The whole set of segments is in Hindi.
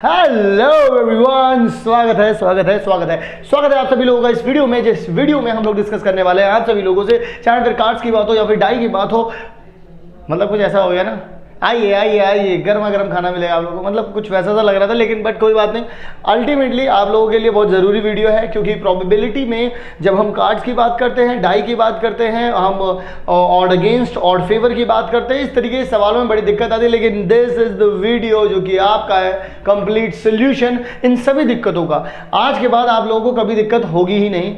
हेलो एवरीवन, स्वागत है आप सभी लोगों का इस वीडियो में। जिस वीडियो में हम लोग डिस्कस करने वाले हैं आप सभी लोगों से, चाहे फिर कार्ड्स की बात हो या फिर डाई की बात हो, मतलब कुछ ऐसा हो गया ना, आइए आइए आइए गर्मा गर्म खाना मिलेगा आप लोगों को, मतलब कुछ वैसा सा लग रहा था, लेकिन बट कोई बात नहीं। अल्टीमेटली आप लोगों के लिए बहुत ज़रूरी वीडियो है, क्योंकि प्रोबेबिलिटी में जब हम कार्ड्स की बात करते हैं, डाई की बात करते हैं, हम ऑड अगेंस्ट ऑड फेवर की बात करते हैं, इस तरीके के सवालों में बड़ी दिक्कत आती है। लेकिन दिस इज द वीडियो जो कि आपका है कंप्लीट सोल्यूशन इन सभी दिक्कतों का। आज के बाद आप लोगों को कभी दिक्कत होगी ही नहीं,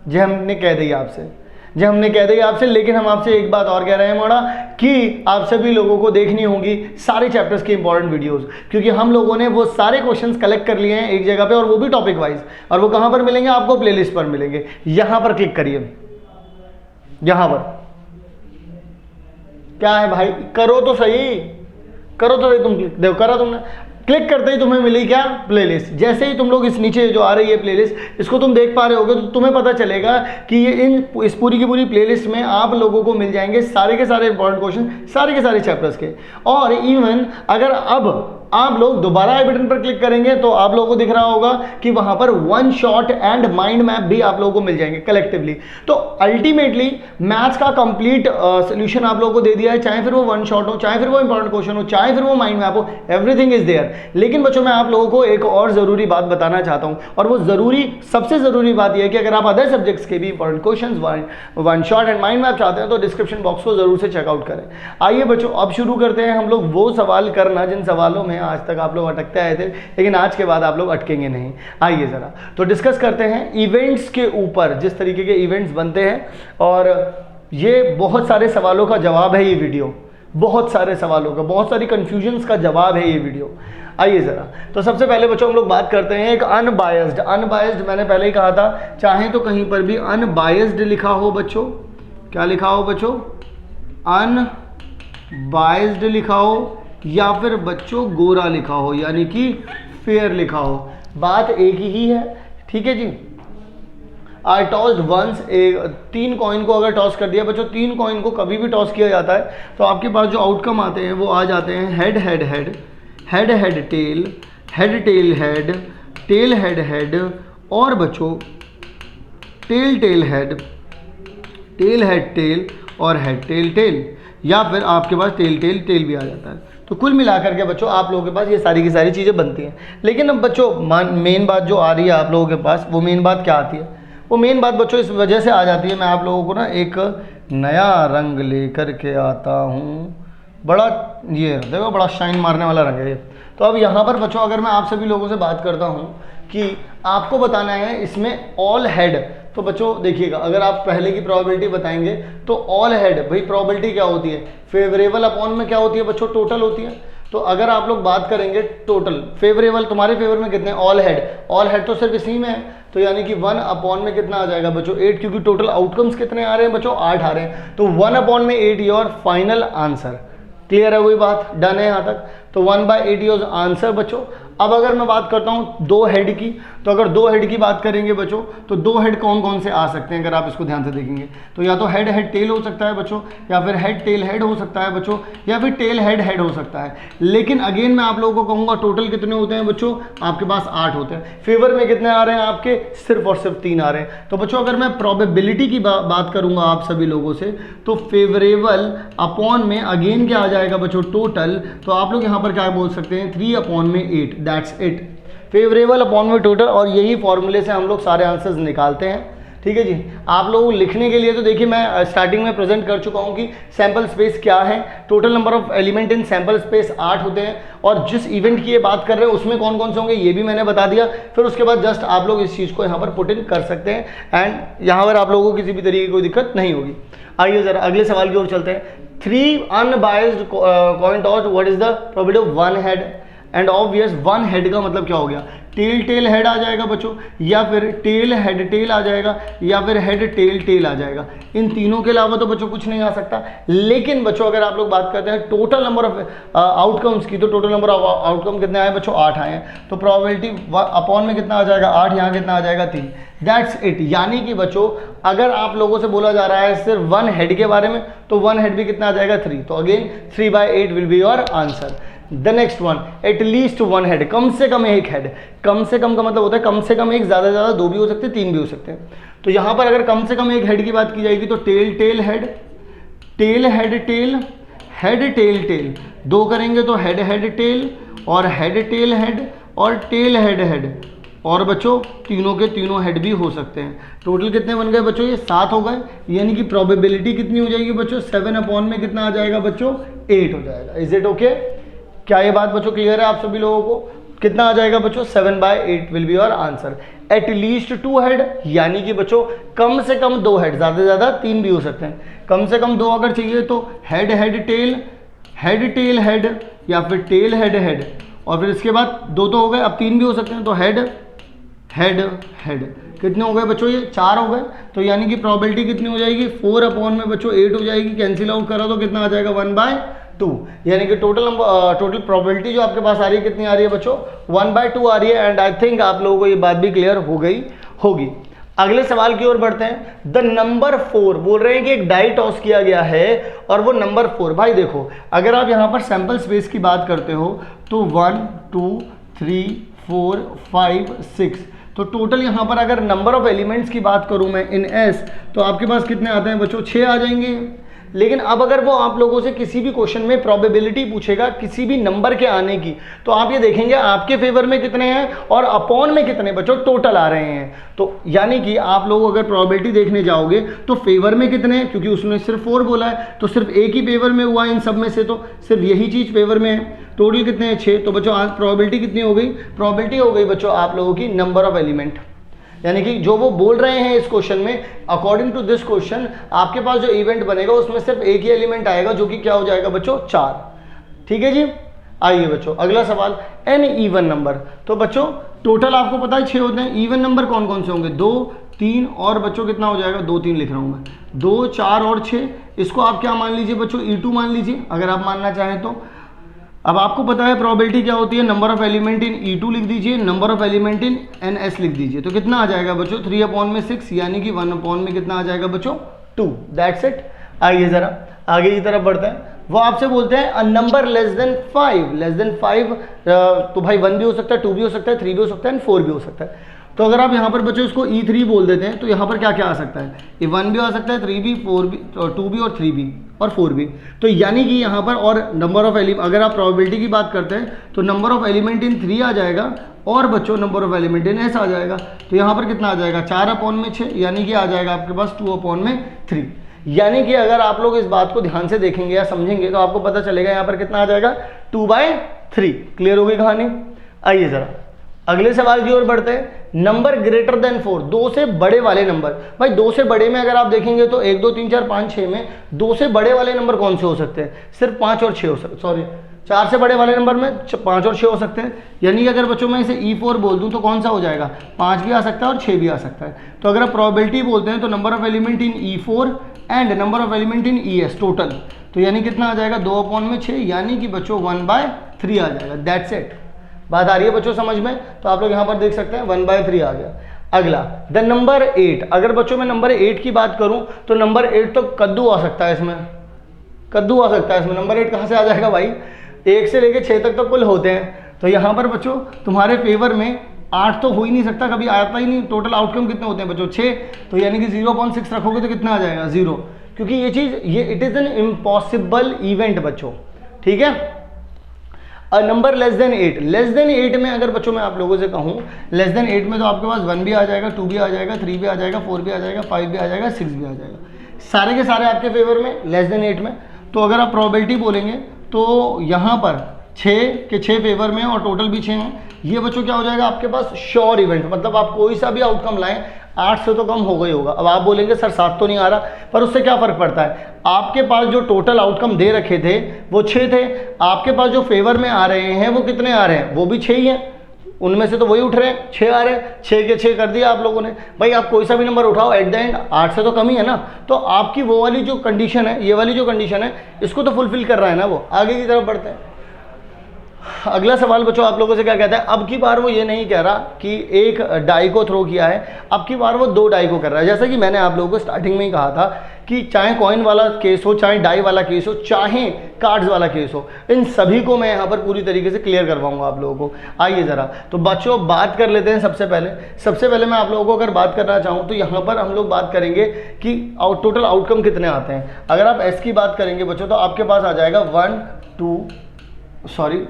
जो हमने कह दी आपसे। लेकिन हम आपसे एक बात और कह रहे हैं मोड़ा, कि आप सभी लोगों को देखनी होंगी सारे चैप्टर्स की इंपॉर्टेंट वीडियोस, क्योंकि हम लोगों ने वो सारे क्वेश्चंस कलेक्ट कर लिए हैं एक जगह पे, और वो भी टॉपिक वाइज। और वो कहां पर मिलेंगे आपको? प्लेलिस्ट पर मिलेंगे। यहां पर क्लिक करिए, यहां पर क्या है भाई, करो तो सही तुम क्लिक, देखो करा तुमने, क्लिक करते ही तुम्हें मिली क्या? प्लेलिस्ट। जैसे ही तुम लोग इस नीचे जो आ रही है प्लेलिस्ट, इसको तुम देख पा रहे होगे, तो तुम्हें पता चलेगा कि ये इस पूरी की पूरी प्लेलिस्ट में आप लोगों को मिल जाएंगे सारे के सारे इंपॉर्टेंट क्वेश्चन, सारे के सारे चैप्टर्स के। और इवन अगर अब आप लोग दोबारा आई बटन पर क्लिक करेंगे तो आप लोगों को दिख रहा होगा कि वहां पर one shot and mind map भी आप लोगों को मिल जाएंगे कलेक्टिवली। तो अल्टीमेटली मैथ्स का कंप्लीट सोल्यूशन आप लोगों को दे दिया है, चाहे फिर वो वन शॉट हो, चाहे फिर वो इंपॉर्टेंट क्वेश्चन हो, चाहे फिर वो माइंड मैप हो, एवरीथिंग इज देयर। लेकिन बच्चों मैं आप लोगों को एक और जरूरी बात बताना चाहता हूं, और वो सबसे जरूरी बात यह है कि अगर आप अदर सब्जेक्ट्स के भी important question, one shot and mind map चाहते हैं तो डिस्क्रिप्शन बॉक्स को जरूर से चेकआउट करें। आइए बच्चों अब शुरू करते हैं हम लोग वो सवाल करना जिन सवालों में आज तक आप लोग अटकते आए थे, लेकिन आज के बाद आप लोग अटकेंगे नहीं। आइए जरा तो डिस्कस करते हैं इवेंट्स के ऊपर, जिस तरीके के इवेंट्स बनते हैं, और ये बहुत सारे सवालों का जवाब है ये वीडियो, बहुत सारे सवालों का, बहुत सारी कंफ्यूजन्स का जवाब है ये वीडियो। आइए जरा तो सबसे पहले बच्चों हम लोग बात करते हैं एक अनबायस्ड मैंने पहले ही कहा था, चाहे तो कहीं पर भी अनबायस्ड लिखा हो बच्चों, क्या लिखा हो बच्चों? अनबायस्ड लिखा हो, या फिर बच्चों गोरा लिखा हो, यानी कि फेयर लिखा हो, बात एक ही है। ठीक है जी। आई टॉस्ड वंस, 3 कॉइन को अगर टॉस कर दिया बच्चों, 3 कॉइन को कभी भी टॉस किया जाता है तो आपके पास जो आउटकम आते हैं वो आ जाते हैं head head head, head head tail, head tail head, tail head head, और बच्चों tail tail head, tail head tail, और हेड टेल टेल, या फिर आपके पास टेल टेल टेल भी आ जाता है। तो कुल मिलाकर के बच्चों आप लोगों के पास ये सारी की सारी चीज़ें बनती हैं। लेकिन अब बच्चों मेन बात जो आ रही है आप लोगों के पास, वो मेन बात क्या आती है? वो मेन बात बच्चों इस वजह से आ जाती है, मैं आप लोगों को ना एक नया रंग लेकर के आता हूँ, बड़ा ये देखो बड़ा शाइन मारने वाला रंग है ये। तो अब यहाँ पर बच्चों अगर मैं आप सभी लोगों से बात करता हूँ कि आपको बताना है इसमें ऑल हेड, तो बच्चों देखिएगा, अगर आप पहले की प्रोबेबिलिटी बताएंगे तो ऑल हेड, भाई प्रोबेबिलिटी क्या होती है? फेवरेबल अपॉन में क्या होती है बच्चों? टोटल होती है। तो अगर आप लोग बात करेंगे टोटल फेवरेबल, तुम्हारे फेवर में कितने? ऑल हेड तो सिर्फ इसी में है, तो यानी कि 1 अपॉन में कितना आ जाएगा बच्चों? 8, क्योंकि टोटल आउटकम्स कितने आ रहे हैं बच्चों? 8 आ रहे हैं, तो 1 अपॉन में 8 योर फाइनल आंसर। क्लियर है? वही बात, डन है यहाँ तक। तो 1/8 योर आंसर बच्चों। अब अगर मैं बात करता हूँ 2 हेड की, तो अगर 2 हेड की बात करेंगे बच्चों, तो 2 हेड कौन कौन से आ सकते हैं अगर आप इसको ध्यान से देखेंगे, तो या तो हेड हेड टेल हो सकता है बच्चों, या फिर हेड टेल हेड हो सकता है बच्चों, या फिर टेल हेड हेड हो सकता है। लेकिन अगेन मैं आप लोगों को कहूँगा टोटल कितने होते हैं बच्चों? आपके पास 8 होते हैं। फेवर में कितने आ रहे हैं आपके? सिर्फ और सिर्फ 3 आ रहे हैं। तो बच्चों अगर मैं प्रोबेबिलिटी की बात करूँगा आप सभी लोगों से, तो फेवरेबल अपॉन में अगेन क्या आ जाएगा बच्चों? टोटल। तो आप लोग यहाँ पर क्या बोल सकते हैं? 3 अपॉन में 8, दैट्स इट। फेवरेबल अपॉन में टोटल, और यही फॉर्मूले से हम लोग सारे आंसर्स निकालते हैं। ठीक है जी। आप लोगों को लिखने के लिए तो देखिए मैं स्टार्टिंग में प्रेजेंट कर चुका हूँ कि सैंपल स्पेस क्या है। Total number of element in sample space 8 होते हैं, और जिस इवेंट की ये बात कर रहे हैं उसमें कौन कौन से होंगे ये भी मैंने बता दिया। फिर उसके बाद जस्ट आप लोग इस चीज़ को यहाँ पर पुट इन कर सकते हैं, एंड यहाँ पर आप लोगों को किसी भी तरीके की कोई दिक्कत नहीं होगी। आइए जरा अगले सवाल की ओर चलते हैं। 3 unbiased coin toss, what is the probability of 1 head? And obvious 1 head का मतलब क्या हो गया? टेल टेल हेड आ जाएगा बच्चों, या फिर टेल हेड टेल आ जाएगा, या फिर हेड टेल टेल आ जाएगा। इन तीनों के अलावा तो बच्चों कुछ नहीं आ सकता। लेकिन बच्चों अगर आप लोग बात करते हैं टोटल नंबर ऑफ आउटकम्स की, तो टोटल नंबर ऑफ आउटकम कितने आए बच्चों? 8 आए हैं। तो प्रोबेबिलिटी अपॉन में कितना आ जाएगा? 8, यहाँ कितना आ जाएगा? 3। That's it. यानी कि बच्चों अगर आप लोगों से बोला जा रहा है सिर्फ 1 हेड के बारे में, तो 1 हेड भी कितना आ जाएगा? 3। तो again 3/8 will be your answer. The next one, at least one head, कम से कम एक हेड। कम से कम का मतलब होता है कम से कम एक, ज़्यादा से ज़्यादा दो भी हो सकते हैं, तीन भी हो सकते हैं। तो यहाँ पर अगर कम से कम एक हेड की बात की जाएगी तो tail tail head, tail head tail, head tail tail, दो करेंगे तो हेड हेड टेल और हेड टेल हेड और टेल हेड हेड, और बच्चों तीनों के तीनों हेड भी हो सकते हैं। टोटल कितने बन गए बच्चों? ये 7 हो गए, यानी कि प्रोबेबिलिटी कितनी हो जाएगी बच्चों? 7 अपॉन में कितना आ जाएगा बच्चों? 8 हो जाएगा। Is it okay? क्या ये बात बच्चों क्लियर है आप सभी लोगों को? कितना आ जाएगा बच्चों? 7/8 will be your answer. At least 2 head, यानी कि बच्चों कम से कम 2 हेड, ज़्यादा से ज़्यादा 3 भी हो सकते हैं। कम से कम 2 अगर चाहिए तो head head tail, head tail head, या फिर टेल हेड हेड, और फिर इसके बाद 2 तो हो गए, अब 3 भी हो सकते हैं, तो हेड हेड हेड। कितने हो गए बच्चों? ये 4 हो गए। तो यानी कि प्रोबेबिलिटी कितनी हो जाएगी? 4 अपॉन में बच्चों 8 हो जाएगी। कैंसिल आउट करा तो कितना आ जाएगा? 1/2, यानी कि टोटल नंबर, टोटल प्रोबेबिलिटी जो आपके पास आ रही है कितनी आ रही है बच्चों? 1/2 आ रही है। एंड आई थिंक आप लोगों को ये बात भी क्लियर हो गई होगी। अगले सवाल की ओर बढ़ते हैं। द नंबर 4, बोल रहे हैं कि एक डाई टॉस किया गया है और वो नंबर 4। भाई देखो, अगर आप यहाँ पर सैंपल स्पेस की बात करते हो तो 1 2 3 4 5 6, तो टोटल यहाँ पर अगर नंबर ऑफ एलिमेंट्स की बात करूँ मैं इन एस, तो आपके पास कितने आते हैं बच्चों? 6 आ जाएंगे। लेकिन अब अगर वो आप लोगों से किसी भी क्वेश्चन में प्रोबेबिलिटी पूछेगा किसी भी नंबर के आने की, तो आप ये देखेंगे आपके फेवर में कितने हैं और अपॉन में कितने बच्चों टोटल आ रहे हैं। तो यानी कि आप लोग अगर प्रोबेबिलिटी देखने जाओगे तो फेवर में कितने हैं, क्योंकि उसने सिर्फ 4 बोला है, तो सिर्फ एक ही फेवर में हुआ इन सब में से, तो सिर्फ यही चीज़ फेवर में है। टोटल कितने हैं? 6। तो बच्चों आज प्रोबेबिलिटी कितनी हो गई? प्रोबेबिलिटी हो गई बच्चों आप लोगों की नंबर ऑफ एलिमेंट, यानी कि जो वो बोल रहे हैं इस क्वेश्चन में, अकॉर्डिंग टू दिस क्वेश्चन आपके पास जो इवेंट बनेगा उसमें सिर्फ एक ही एलिमेंट आएगा, जो कि क्या हो जाएगा बच्चों? 4। ठीक है जी। आइए बच्चों अगला सवाल, एन इवन नंबर। तो बच्चों टोटल आपको पता है 6 होते हैं। इवन नंबर कौन कौन से होंगे? 2 3 और बच्चों कितना हो जाएगा? 2 3 लिख रहा हूँ मैं, 2 4 और 6। इसको आप क्या मान लीजिए बच्चों? E2 मान लीजिए अगर आप मानना चाहें तो। अब आपको पता है प्रोबेबिलिटी क्या होती है? Number of element in E2 लिख दीजिए, number of element in NS लिख दीजिए, तो कितना आ जाएगा बच्चों? 3 अपॉन में 6, यानी कि 1 अपॉन में कितना आ जाएगा बच्चों? 2। That's it. आइए जरा आगे की तरफ बढ़ते हैं। वो आपसे बोलते हैं a number less than 5, less than 5, तो भाई 1 भी हो सकता है, 2 भी हो सकता है, 3 भी हो सकता है, 4 भी हो सकता है। तो अगर आप यहाँ पर बच्चों इसको E3 बोल देते हैं तो यहाँ पर क्या क्या आ सकता है? ये 1 भी आ सकता है, 3 भी, 4 भी, 2 भी और 3 भी और 4 भी। तो यानी कि यहाँ पर और नंबर ऑफ एलिमेंट, अगर आप प्रोबेबिलिटी की बात करते हैं तो नंबर ऑफ एलिमेंट इन 3 आ जाएगा और बच्चों number of element in S आ जाएगा। तो यहाँ पर कितना आ जाएगा? 4 अपॉन में 6, यानी कि आ जाएगा आपके पास 2 अपॉन में 3। यानी कि अगर आप लोग इस बात को ध्यान से देखेंगे या समझेंगे तो आपको पता चलेगा यहाँ पर कितना आ जाएगा? 2/3। क्लियर हो गई कहानी? आइए जरा अगले सवाल की ओर बढ़ते हैं। नंबर ग्रेटर देन 4, 2 से बड़े वाले नंबर। भाई 2 से बड़े में अगर आप देखेंगे तो 1 2 3 4 5 6 में 2 से बड़े वाले नंबर कौन से हो सकते हैं? सिर्फ 5 और 6 हो सकते, सॉरी 4 से बड़े वाले नंबर में 5 और 6 हो सकते हैं। यानी कि अगर बच्चों मैं इसे E4 बोल दूं तो कौन सा हो जाएगा? 5 भी आ सकता है और 6 भी आ सकता है। तो अगर आप प्रोबेबिलिटी बोलते हैं तो number of element in E4 and number of element in ES total, तो यानी कितना आ जाएगा? 2 अपॉन में 6, यानी कि बच्चों 1/3 आ जाएगा। That's it. बात आ रही है बच्चों समझ में? तो आप लोग यहाँ पर देख सकते हैं 1/3 आ गया। अगला द नंबर 8। अगर बच्चों मैं नंबर 8 की बात करूं तो नंबर 8 तो कद्दू आ सकता है इसमें, कद्दू आ सकता है इसमें। नंबर 8 कहाँ से आ जाएगा भाई? 1 से लेके 6 तक तो कुल होते हैं। तो यहाँ पर बच्चों तुम्हारे फेवर में 8 तो हो ही नहीं सकता, कभी आता ही नहीं। टोटल आउटकम कितने होते हैं बच्चों? 6। तो यानी कि 0/6 रखोगे तो कितना आ जाएगा? 0, क्योंकि ये चीज़ ये it is an impossible event बच्चों। ठीक है। Number less than 8, less than 8 में अगर बच्चों मैं आप लोगों से कहूँ लेस देन 8 में तो आपके पास 1 भी आ जाएगा, 2 भी आ जाएगा, 3 भी आ जाएगा, 4 भी आ जाएगा, 5 भी आ जाएगा, 6 भी आ जाएगा, सारे के सारे आपके फेवर में लेस देन 8 में। तो अगर आप प्रोबेबिलिटी बोलेंगे तो यहाँ पर 6 के 6 फेवर में और टोटल भी 6 हैं। ये बच्चों क्या हो जाएगा आपके पास? श्योर इवेंट, मतलब आप कोई सा भी आउटकम लाएं 8 से तो कम हो गई होगा। अब आप बोलेंगे सर 7 तो नहीं आ रहा, पर उससे क्या फ़र्क पड़ता है? आपके पास जो टोटल आउटकम दे रखे थे वो 6 थे, आपके पास जो फेवर में आ रहे हैं वो कितने आ रहे हैं? वो भी 6 ही हैं, उनमें से तो वही उठ रहे हैं, 6 आ रहे हैं। 6 के 6 कर दिया आप लोगों ने। भाई आप कोई सा भी नंबर उठाओ एट द एंड 8 से तो कम ही है ना। तो आपकी वो वाली जो कंडीशन है, ये वाली जो कंडीशन है, इसको तो फुलफिल कर रहा है ना वो। आगे की तरफ बढ़ते हैं। अगला सवाल बच्चों आप लोगों से क्या कहता है, अब की बार वो ये नहीं कह रहा कि एक डाई को थ्रो किया है, अब की बार वो 2 डाई को कर रहा है। जैसा कि मैंने आप लोगों को स्टार्टिंग में ही कहा था कि चाहे कॉइन वाला केस हो, चाहे डाई वाला केस हो, चाहे कार्ड्स वाला केस हो, इन सभी को मैं यहाँ पर पूरी तरीके से क्लियर करवाऊंगा आप लोगों को। आइए ज़रा तो बच्चों बात कर लेते हैं। सबसे पहले मैं आप लोगों को अगर बात करना चाहूँ तो यहाँ पर हम लोग बात करेंगे कि टोटल आउटकम कितने आते हैं। अगर आप एस की बात करेंगे बच्चों तो आपके पास आ जाएगा 1 1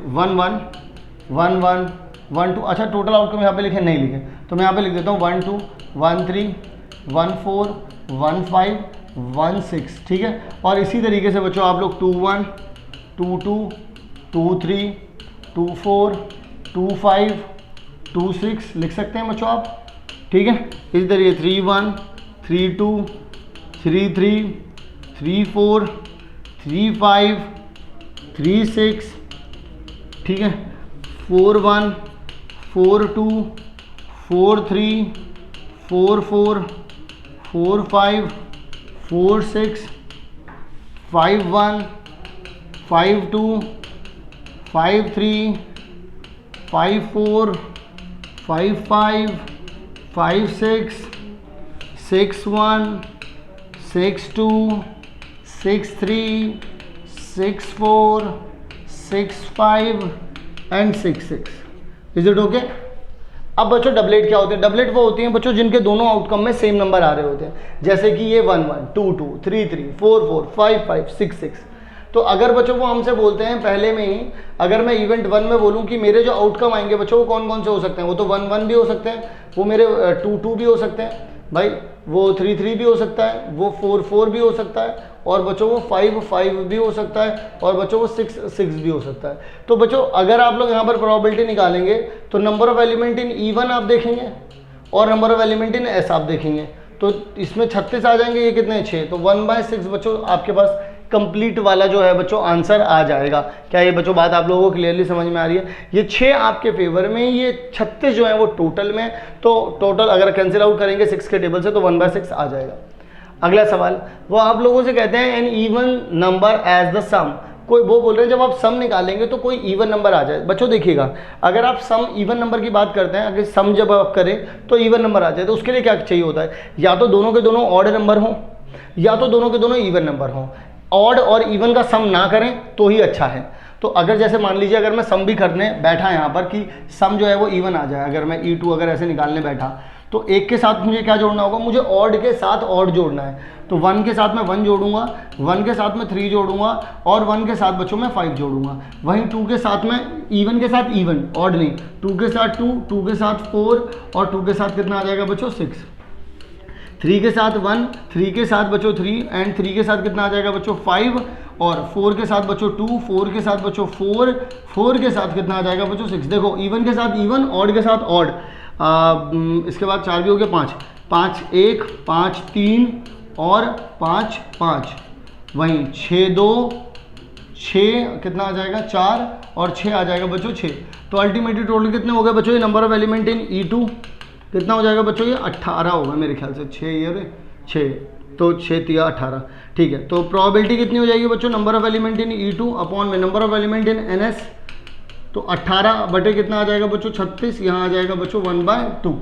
1 1 1 2। अच्छा टोटल आउटकम यहाँ पे लिखे नहीं लिखे तो मैं यहाँ पे लिख देता हूँ 1 2 1 3 1 4 1 5 1 6, ठीक है। और इसी तरीके से बच्चों आप लोग 2 1 2 2 2 3 2 4 2 5 2 6 लिख सकते हैं बच्चों आप, ठीक है। इसी तरीके 3 1 3 2 3 3 3 4 3 5 3 6, ठीक है। 4 1 4 2 4 3 4 4 4 5 4 6 5 1 5 2 5 3 5 4 5 5 5 6 6 1 6 2 6 3 6 4 6 5 एंड 6 6। Is it okay? अब बच्चों डबलेट क्या होते हैं? डबलेट वो होती हैं बच्चों जिनके दोनों आउटकम में सेम नंबर आ रहे होते हैं, जैसे कि ये 1 1 2 2 3 3 4 4 5 5 6 6। तो अगर बच्चों वो हमसे बोलते हैं पहले में ही, अगर मैं इवेंट 1 में बोलूं कि मेरे जो आउटकम आएंगे बच्चों वो कौन कौन से हो सकते हैं, वो तो 1 1 भी हो सकते हैं, वो मेरे 2 2 भी हो सकते हैं भाई, वो 3 3 भी हो सकता है, वो 4 4 भी हो सकता है, और बच्चों वो 5 5 भी हो सकता है, और बच्चों वो 6 6 भी हो सकता है। तो बच्चों अगर आप लोग यहाँ पर प्रोबेबिलिटी निकालेंगे तो number of element in E1 आप देखेंगे और number of element in S आप देखेंगे, तो इसमें 36 आ जाएंगे, ये कितने 6, तो 1/6 बच्चों आपके पास कंप्लीट वाला जो है बच्चों आंसर आ जाएगा। क्या ये बच्चों बात आप लोगों को क्लियरली समझ में आ रही है? ये 6 आपके फेवर में, ये 36 जो है वो टोटल में, तो टोटल अगर कैंसिल आउट करेंगे 6 के टेबल से तो 1/6 आ जाएगा। अगला सवाल वो आप लोगों से कहते हैं an even number as the sum. कोई वो बोल रहे हैं जब आप सम निकालेंगे तो कोई इवन नंबर आ जाए। बच्चों देखिएगा, अगर आप सम इवन नंबर की बात करते हैं, अगर सम जब आप करें तो इवन नंबर आ जाए, तो उसके लिए क्या चाहिए होता है, या तो दोनों के दोनों ऑड नंबर हों या तो दोनों के दोनों इवन नंबर हों। ऑड और इवन का सम ना करें तो ही अच्छा है। तो अगर जैसे मान लीजिए अगर मैं सम भी करने बैठा यहाँ पर कि सम जो है वो इवन आ जाए, अगर मैं E2 अगर ऐसे निकालने बैठा तो एक के साथ मुझे क्या जोड़ना होगा, मुझे ऑड के साथ ऑड जोड़ना है। तो 1 के साथ मैं 1 जोड़ूंगा, 1 के साथ मैं 3 जोड़ूंगा, और 1 के साथ बच्चों मैं 5 जोड़ूंगा। वहीं 2 के साथ मैं इवन के साथ इवन, ऑड नहीं, 2 के साथ 2, 2 के साथ 4, और 2 के साथ कितना आ जाएगा बच्चों 6, 3 के साथ 1, 3 के साथ बच्चों 3, एंड 3 के साथ कितना आ जाएगा बच्चों 5, और 4 के साथ बच्चों 2, 4 के साथ बच्चों 4, 4 के साथ कितना आ जाएगा बच्चों 6। देखो इवन के साथ इवन, ऑड के साथ ऑड, इसके बाद 4 भी हो गया, 5 5 1 5 3 और 5 5, वहीं 6 2 6 कितना आ जाएगा 4, और 6 आ जाएगा बच्चों 6। तो अल्टीमेटली टोटल कितने हो गए बच्चों, ये number of element in E2 कितना हो जाएगा बच्चों, ये 18 होगा मेरे ख्याल से, 6 ये 6, तो 6 3 18, ठीक है। तो प्रोबेबिलिटी कितनी हो जाएगी बच्चों, number of element in E2 upon में number of element in NS, तो 18 बटे कितना आ जाएगा बच्चों 36, यहाँ आ जाएगा बच्चों 1/2।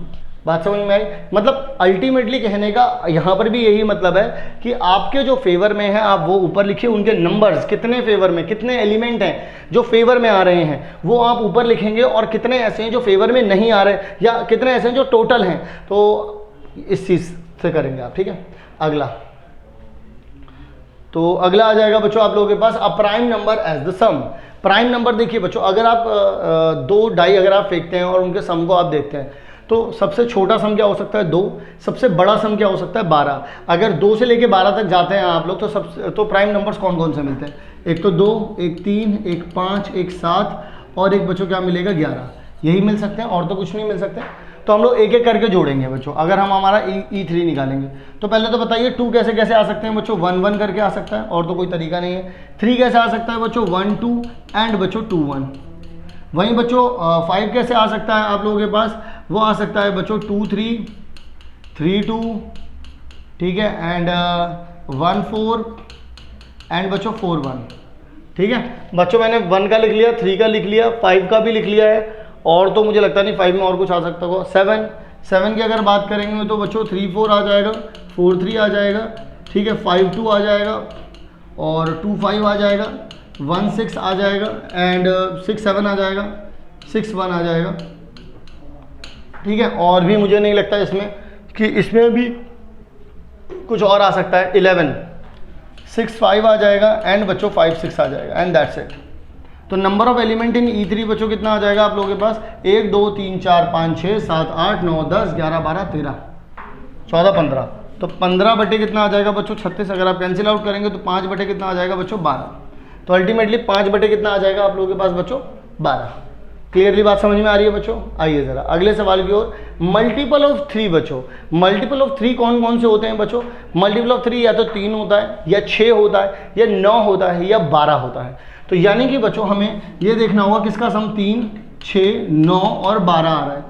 बात समझ में आई? मतलब अल्टीमेटली कहने का यहाँ पर भी यही मतलब है कि आपके जो फेवर में है आप वो ऊपर लिखिए, उनके नंबर्स कितने फेवर में, कितने एलिमेंट हैं जो फेवर में आ रहे हैं वो आप ऊपर लिखेंगे, और कितने ऐसे हैं जो फेवर में नहीं आ रहे, या कितने ऐसे हैं जो टोटल हैं, तो इस चीज़ से करेंगे आप, ठीक है। अगला तो अगला आ जाएगा बच्चों आप लोगों के पास a prime number as the sum. Prime number देखिए बच्चों, अगर आप 2 डाई अगर आप फेंकते हैं और उनके सम को आप देखते हैं तो सबसे छोटा सम क्या हो सकता है 2, सबसे बड़ा सम क्या हो सकता है 12। अगर 2 से लेके 12 तक जाते हैं आप लोग तो प्राइम नंबर्स कौन कौन से मिलते हैं, एक तो 2, एक 3, एक 5, एक 7, और एक बच्चों क्या मिलेगा 11, यही मिल सकते हैं, और तो कुछ नहीं मिल सकते। तो हम लोग एक एक करके जोड़ेंगे बच्चों। अगर हम हमारा E3 निकालेंगे तो पहले तो बताइए 2 कैसे कैसे आ सकते हैं बच्चों, 1 1 करके आ सकता है, और तो कोई तरीका नहीं है। 3 कैसे आ सकता है बच्चों, 1 2 एंड बच्चों 2 1। वहीं बच्चों 5 कैसे आ सकता है आप लोगों के पास, वो आ सकता है बच्चों 2 3 3 2, ठीक है, एंड 1 4 एंड बच्चों 4 1। ठीक है बच्चों, मैंने 1 का लिख लिया, 3 का लिख लिया, 5 का भी लिख लिया है, और तो मुझे लगता नहीं 5 में और कुछ आ सकता होगा। 7 की अगर बात करेंगे तो बच्चों 3 4 आ जाएगा, 4 3 आ जाएगा, ठीक है, 5 2 आ जाएगा, और 2 5 आ जाएगा, 1 6 आ जाएगा, एंड 6 7 आ जाएगा, 6 1 आ जाएगा, ठीक है। और भी मुझे नहीं लगता इसमें कि इसमें भी कुछ और आ सकता है। 11 6 5 आ जाएगा, एंड बच्चों 5 6 आ जाएगा, एंड दैट्स इट। तो number of element in E3 बच्चों कितना आ जाएगा आप लोगों के पास? 1 2 3 4 5 6 7 8 9 10 11 12 13 14 15। तो 15 बटे कितना आ जाएगा बच्चों? 36। अगर आप कैंसिल आउट करेंगे तो 5 बटे कितना आ जाएगा बच्चों? 12। तो अल्टीमेटली 5 बटे कितना आ जाएगा आप लोगों के पास बच्चों? 12। क्लियरली बात समझ में आ रही है बच्चों? आइए ज़रा अगले सवाल की ओर। मल्टीपल ऑफ 3 बच्चों, मल्टीपल ऑफ 3 कौन कौन से होते हैं बच्चों? मल्टीपल ऑफ 3 या तो 3 होता है, या 6 होता है, या 9 होता है, या 12 होता है। तो यानी कि बच्चों हमें ये देखना होगा किसका सम 3 6 9 और 12 आ रहा है।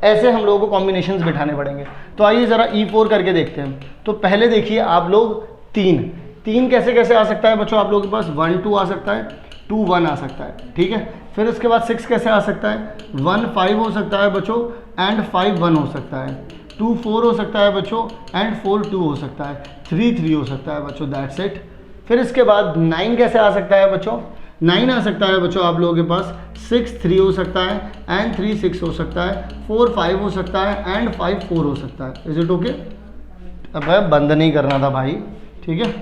ऐसे हम लोगों को कॉम्बिनेशंस बिठाने पड़ेंगे। तो आइए ज़रा E4 करके देखते हैं। तो पहले देखिए आप लोग 3 कैसे कैसे आ सकता है बच्चों? आप लोगों के पास 1 2 आ सकता है, 2 1 आ सकता है, ठीक है। फिर उसके बाद 6 कैसे आ सकता है? 1 5 हो सकता है बच्चों, एंड 5 1 हो सकता है। 2 4 हो सकता है बच्चों, एंड 4 2 हो सकता है। 3 3 हो सकता है बच्चों, दैट्स इट। फिर इसके बाद 9 कैसे आ सकता है बच्चों? 9 आ सकता है बच्चों आप लोगों के पास। 6 3 हो सकता है, एंड 3 6 हो सकता है। 4 5 हो सकता है, एंड 5 4 हो सकता है। Is it okay? अब बंद नहीं करना था भाई, ठीक है।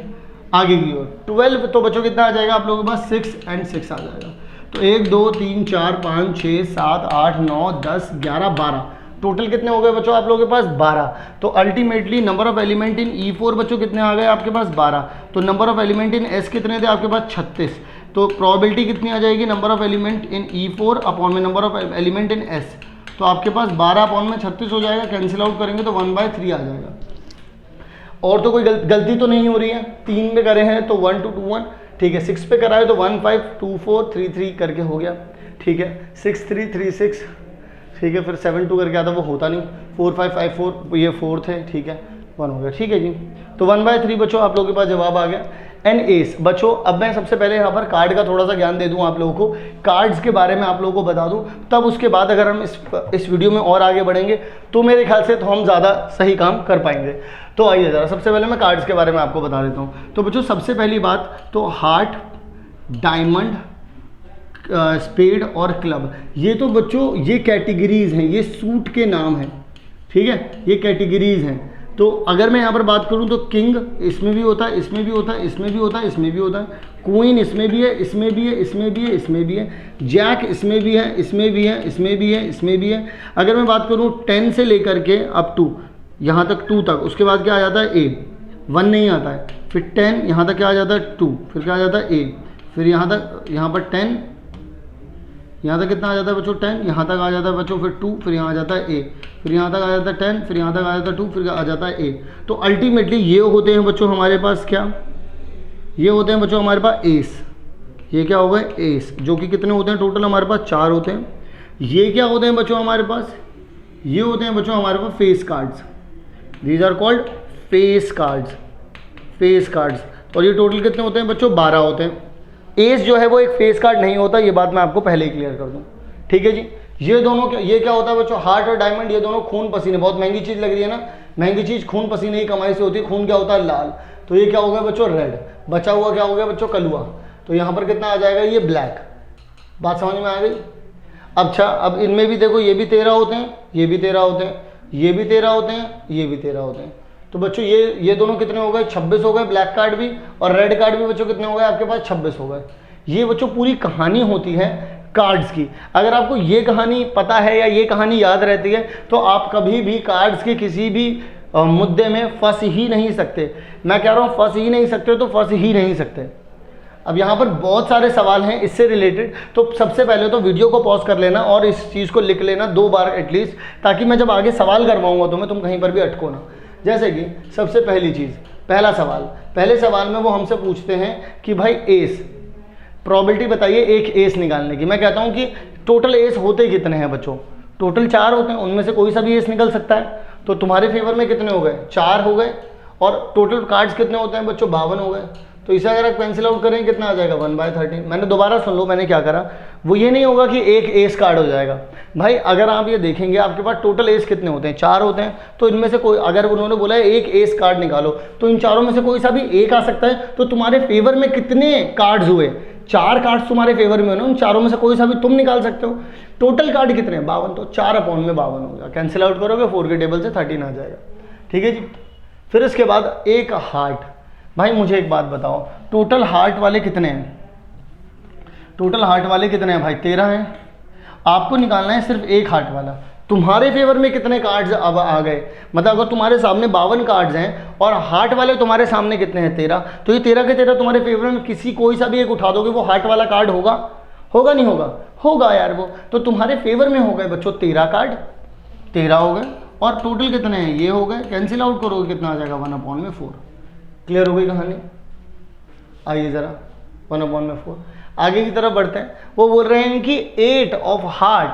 आगे की ओर 12 तो बच्चों कितना आ जाएगा आप लोगों के पास? 6 एंड 6 आ जाएगा। तो 1 2 3 4 5 6 7 8 9 10 11 12 टोटल कितने हो गए बच्चों आप लोगों के पास? 12। तो ultimately number of element in E4 बच्चों कितने आ गए आपके पास? 12। तो number of element in S कितने थे आपके पास? 36। तो प्रोबेबिलिटी कितनी आ जाएगी? Number of element in E4 upon में number of element in S। तो आपके पास 12 अपॉन में 36 हो जाएगा। कैंसिल आउट करेंगे तो 1/3 आ जाएगा। और तो कोई गलती तो नहीं हो रही है। 3 पे करे हैं तो 1 2 2 1, ठीक है। 6 पे करा है तो 1 5 2 4 3 3 करके हो गया, ठीक है। 6 3 3 6, ठीक है। फिर 7 2 करके आता वो होता नहीं। 4 5 5 4, ये 4 थे, ठीक है। 1 हो गया, ठीक है जी। तो 1/3 बच्चों आप लोगों के पास जवाब आ गया। एन एस बच्चों, अब मैं सबसे पहले यहाँ पर कार्ड का थोड़ा सा ज्ञान दे दूँ आप लोगों को, कार्ड्स के बारे में आप लोगों को बता दूँ। तब उसके बाद अगर हम इस वीडियो में और आगे बढ़ेंगे तो मेरे ख्याल से तो हम ज़्यादा सही काम कर पाएंगे। तो आइए ज़रा सबसे पहले मैं कार्ड्स के बारे में आपको बता देता हूँ। तो बच्चों सबसे पहली बात तो हार्ट, डायमंड, स्पेड और क्लब, ये तो बच्चों ये कैटेगरीज हैं, ये सूट के नाम हैं, ठीक है। ये कैटेगरीज हैं। तो अगर मैं यहाँ पर बात करूँ तो किंग इसमें भी होता है, इसमें भी होता है, इसमें भी होता है, इसमें भी होता है। क्वीन इसमें भी है, इसमें भी है, इसमें भी है, इसमें भी है। जैक इसमें भी है, इसमें भी है, इसमें भी है, इसमें भी है। अगर मैं बात करूँ 10 से लेकर के अप टू यहाँ तक 2 तक, उसके बाद क्या आ जाता है? ए। 1 नहीं आता है। फिर 10 यहाँ तक क्या आ जाता है? 2। फिर क्या आ जाता है? ए। फिर यहाँ तक, यहाँ पर 10, यहाँ तक कितना आ जाता है बच्चों? 10। यहाँ तक आ जाता है बच्चों फिर 2, फिर यहाँ आ जाता है ए। फिर यहाँ तक आ जाता है 10, फिर यहाँ तक आ जाता है 2, फिर आ जाता है ए। तो अल्टीमेटली ये होते हैं बच्चों हमारे पास क्या? ये होते हैं बच्चों हमारे पास एस। ये क्या हो गए? एस, जो कि कितने होते हैं टोटल? हमारे पास 4 होते हैं। ये क्या होते हैं बच्चों हमारे पास? ये होते हैं बच्चों हमारे पास face cards. These are called face cards, face cards. और ये टोटल कितने होते हैं बच्चों? 12 होते हैं। एस जो है वो एक फेस कार्ड नहीं होता, ये बात मैं आपको पहले ही क्लियर कर दूं, ठीक है जी। ये दोनों ये क्या होता है बच्चों? हार्ट और डायमंड, ये दोनों खून पसीने, बहुत महंगी चीज़ लग रही है ना, महंगी चीज़ खून पसीने की कमाई से होती है। खून क्या होता है? लाल। तो ये क्या हो गया बच्चों? रेड। बचा हुआ क्या हो गया बच्चों? कलुआ। तो यहाँ पर कितना आ जाएगा? ये ब्लैक। बात समझ में आ गई? अच्छा, अब इनमें भी देखो, ये भी 13 होते हैं, ये भी 13 होते हैं, ये भी 13 होते हैं, ये भी 13 होते हैं। तो बच्चों ये दोनों कितने हो गए? 26 हो गए। ब्लैक कार्ड भी और रेड कार्ड भी बच्चों कितने हो गए आपके पास? 26 हो गए। ये बच्चों पूरी कहानी होती है कार्ड्स की। अगर आपको ये कहानी पता है या ये कहानी याद रहती है तो आप कभी भी कार्ड्स के किसी भी मुद्दे में फंस ही नहीं सकते। मैं कह रहा हूँ फंस ही नहीं सकते, तो फंस ही नहीं सकते। अब यहाँ पर बहुत सारे सवाल हैं इससे रिलेटेड, तो सबसे पहले तो वीडियो को पॉज कर लेना और इस चीज़ को लिख लेना 2 बार एटलीस्ट, ताकि मैं जब आगे सवाल करवाऊंगा तुम कहीं पर भी अटको ना। जैसे कि सबसे पहली चीज़, पहला सवाल, पहले सवाल में वो हमसे पूछते हैं कि भाई एस, प्रोबेबिलिटी बताइए एक एस निकालने की। मैं कहता हूँ कि टोटल एस होते कितने हैं बच्चों? टोटल 4 होते हैं, उनमें से कोई सा भी एस निकल सकता है। तो तुम्हारे फेवर में कितने हो गए? 4 हो गए। और टोटल कार्ड्स कितने होते हैं बच्चों? 52 हो गए। तो इसे अगर आप कैंसिल आउट करें कितना आ जाएगा 1/13। मैंने दोबारा सुन लो मैंने क्या करा, वो ये नहीं होगा कि एक एस कार्ड हो जाएगा भाई। अगर आप ये देखेंगे आपके पास टोटल एस कितने होते हैं, 4 होते हैं। तो इनमें से कोई, अगर उन्होंने बोला है एक एस कार्ड निकालो, तो इन चारों में से कोई सा भी एक आ सकता है। तो तुम्हारे फेवर में कितने कार्ड्स हुए, 4 कार्ड्स तुम्हारे फेवर में हो ना, उन चारों में से कोई सा भी तुम निकाल सकते हो। टोटल कार्ड कितने हैं 52, तो 4/52 होगा। कैंसिल आउट करोगे 4 के टेबल से 13 आ जाएगा। ठीक है जी। फिर इसके बाद एक हार्ट। भाई मुझे एक बात बताओ, टोटल हार्ट वाले कितने हैं, टोटल हार्ट वाले कितने हैं भाई 13 हैं। आपको निकालना है सिर्फ एक हार्ट वाला। तुम्हारे फेवर में कितने कार्ड्स अब आ गए, मतलब अगर तुम्हारे सामने 52 कार्ड्स हैं और हार्ट वाले तुम्हारे सामने कितने हैं 13, तो ये 13 के 13 तुम्हारे फेवर में किसी कोई सा भी एक उठा दोगे, वो हार्ट वाला कार्ड होगा, होगा नहीं होगा, होगा यार वो। तो तुम्हारे फेवर में हो गए बच्चों 13 कार्ड, 13 हो गए। और टोटल कितने हैं, ये हो गए। कैंसिल आउट करोगे कितना आ जाएगा 1/4। क्लियर हो गई कहानी। आइए ज़रा 1/4 आगे की तरफ बढ़ते हैं। वो बोल रहे हैं कि 8 ऑफ हार्ट,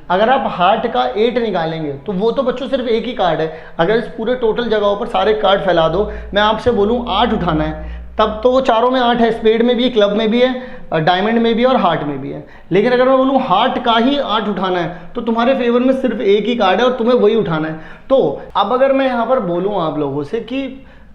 अगर आप हार्ट का 8 निकालेंगे तो वो तो बच्चों सिर्फ एक ही कार्ड है। अगर इस पूरे टोटल जगहों पर सारे कार्ड फैला दो, मैं आपसे बोलूँ 8 उठाना है, तब तो वो चारों में 8 है, स्पेड में भी है, क्लब में भी है, डायमंड में भी है और हार्ट में भी है। लेकिन अगर मैं बोलूँ हार्ट का ही 8 उठाना है, तो तुम्हारे फेवर में सिर्फ एक ही कार्ड है और तुम्हें वही उठाना है। तो अब अगर मैं यहाँ पर बोलूँ आप लोगों से कि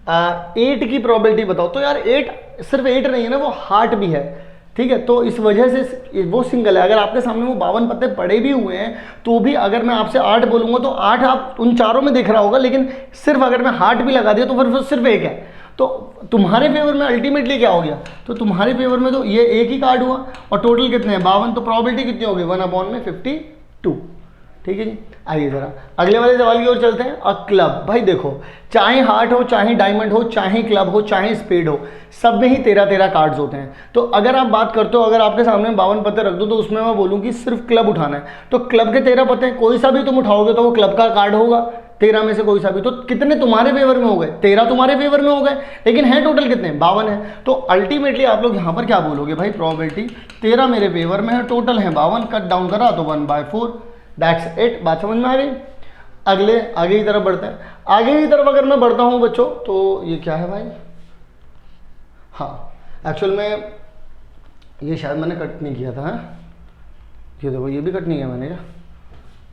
8 की प्रोबेबिलिटी बताओ, तो यार 8 सिर्फ 8 नहीं है ना, वो हार्ट भी है। ठीक है, तो इस वजह से वो सिंगल है। अगर आपके सामने वो 52 पत्ते पड़े भी हुए हैं, तो भी अगर मैं आपसे 8 बोलूँगा तो 8 आप उन चारों में दिख रहा होगा, लेकिन सिर्फ अगर मैं हार्ट भी लगा दिया तो फिर सिर्फ एक है। तो तुम्हारे फेवर में अल्टीमेटली क्या हो गया, तो तुम्हारे फेवर में तो ये एक ही कार्ड हुआ और टोटल कितने हैं 52, तो प्रोबेबिलिटी कितनी हो गई 1/52। ठीक है जी। आइए ज़रा अगले वाले सवाल की ओर चलते हैं। अ क्लब, भाई देखो चाहे हार्ट हो, चाहे डायमंड हो, चाहे क्लब हो, चाहे स्पेड हो, सब में ही 13-13 कार्ड्स होते हैं। तो अगर आप बात करते हो, अगर आपके सामने 52 पत्ते रख दो तो उसमें मैं बोलूँ कि सिर्फ क्लब उठाना है, तो क्लब के 13 पत्ते कोई सा भी तुम उठाओगे तो वो क्लब का कार्ड होगा, 13 में से कोई सा भी। तो कितने तुम्हारे फेवर में हो गए, 13 तुम्हारे फेवर में हो गए, लेकिन है टोटल कितने 52 है। तो अल्टीमेटली आप लोग यहाँ पर क्या बोलोगे भाई, प्रोबेबिलिटी 13 मेरे फेवर में है, टोटल है 52, कट डाउन करा तो 1/4, दैट्स इट। बात समझ में आ गई। अगले आगे की तरफ बढ़ते हैं। आगे की तरफ अगर मैं बढ़ता हूँ बच्चों, तो ये क्या है भाई, हाँ एक्चुअल में ये शायद मैंने कट नहीं किया था। हाँ ये देखो, ये भी कट नहीं किया मैंने, क्या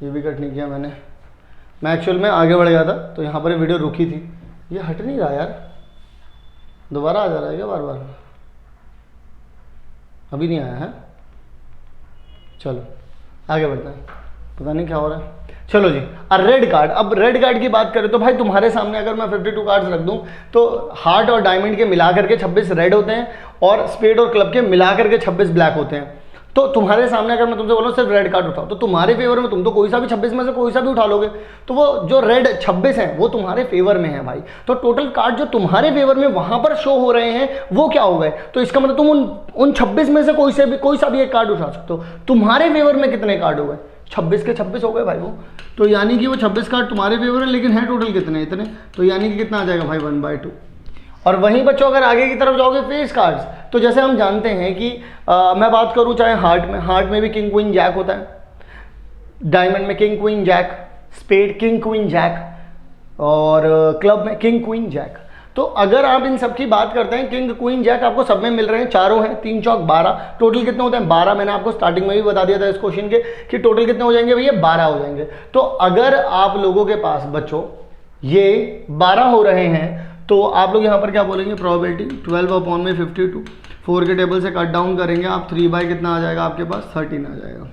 ये भी कट नहीं किया मैंने। मैं एक्चुअल में आगे बढ़ गया था तो यहाँ पर वीडियो रुकी थी। ये हट नहीं रहा यार, दोबारा आ जा रहा है क्या बार बार, अभी नहीं आया है। चलो आगे बढ़ते हैं, पता नहीं क्या हो रहा है। चलो जी, रेड कार्ड। अब रेड कार्ड की बात करें तो भाई तुम्हारे सामने अगर मैं 52 कार्ड्स रख दूं, तो हार्ट और डायमंड के मिला करके 26 रेड होते हैं और स्पेड और क्लब के मिला करके 26 ब्लैक होते हैं। तो तुम्हारे सामने अगर मैं तुमसे बोलूँ सिर्फ रेड कार्ड उठाओ, तो तुम्हारे फेवर में तुम तो कोई सा भी 26 में से कोई सा भी उठा लोगे, तो वो जो रेड 26 हैं वो तुम्हारे फेवर में है भाई। तो टोटल कार्ड जो तुम्हारे फेवर में वहां पर शो हो रहे हैं वो क्या हो गए, तो इसका मतलब तुम उन 26 में से कोई सा भी एक कार्ड उठा सकते हो। तुम्हारे फेवर में कितने कार्ड हो गए, 26 के 26 हो गए भाई वो। तो यानी कि वो 26 कार्ड तुम्हारे फेवर है, लेकिन है टोटल कितने, इतने। तो यानी कि कितना आ जाएगा भाई 1/2। और वहीं बच्चों अगर आगे की तरफ जाओगे फेस कार्ड्स, तो जैसे हम जानते हैं कि मैं बात करूं चाहे हार्ट में भी किंग क्वीन जैक होता है, डायमंड में king queen jack, spade king queen jack और क्लब में किंग क्वीन जैक। तो अगर आप इन सब की बात करते हैं, किंग क्वीन जैक आपको सब में मिल रहे हैं, चारों हैं, 3 चौक 12, टोटल कितने होते हैं 12। मैंने आपको स्टार्टिंग में भी बता दिया था इस क्वेश्चन के कि टोटल कितने हो जाएंगे भैया 12 हो जाएंगे। तो अगर आप लोगों के पास बच्चों ये 12 हो रहे हैं, तो आप लोग यहाँ पर क्या बोलेंगे, प्रोबेबिलिटी 12/52, 4 के टेबल से कट डाउन करेंगे आप, 3 कितना आ जाएगा आपके पास 13 आ जाएगा।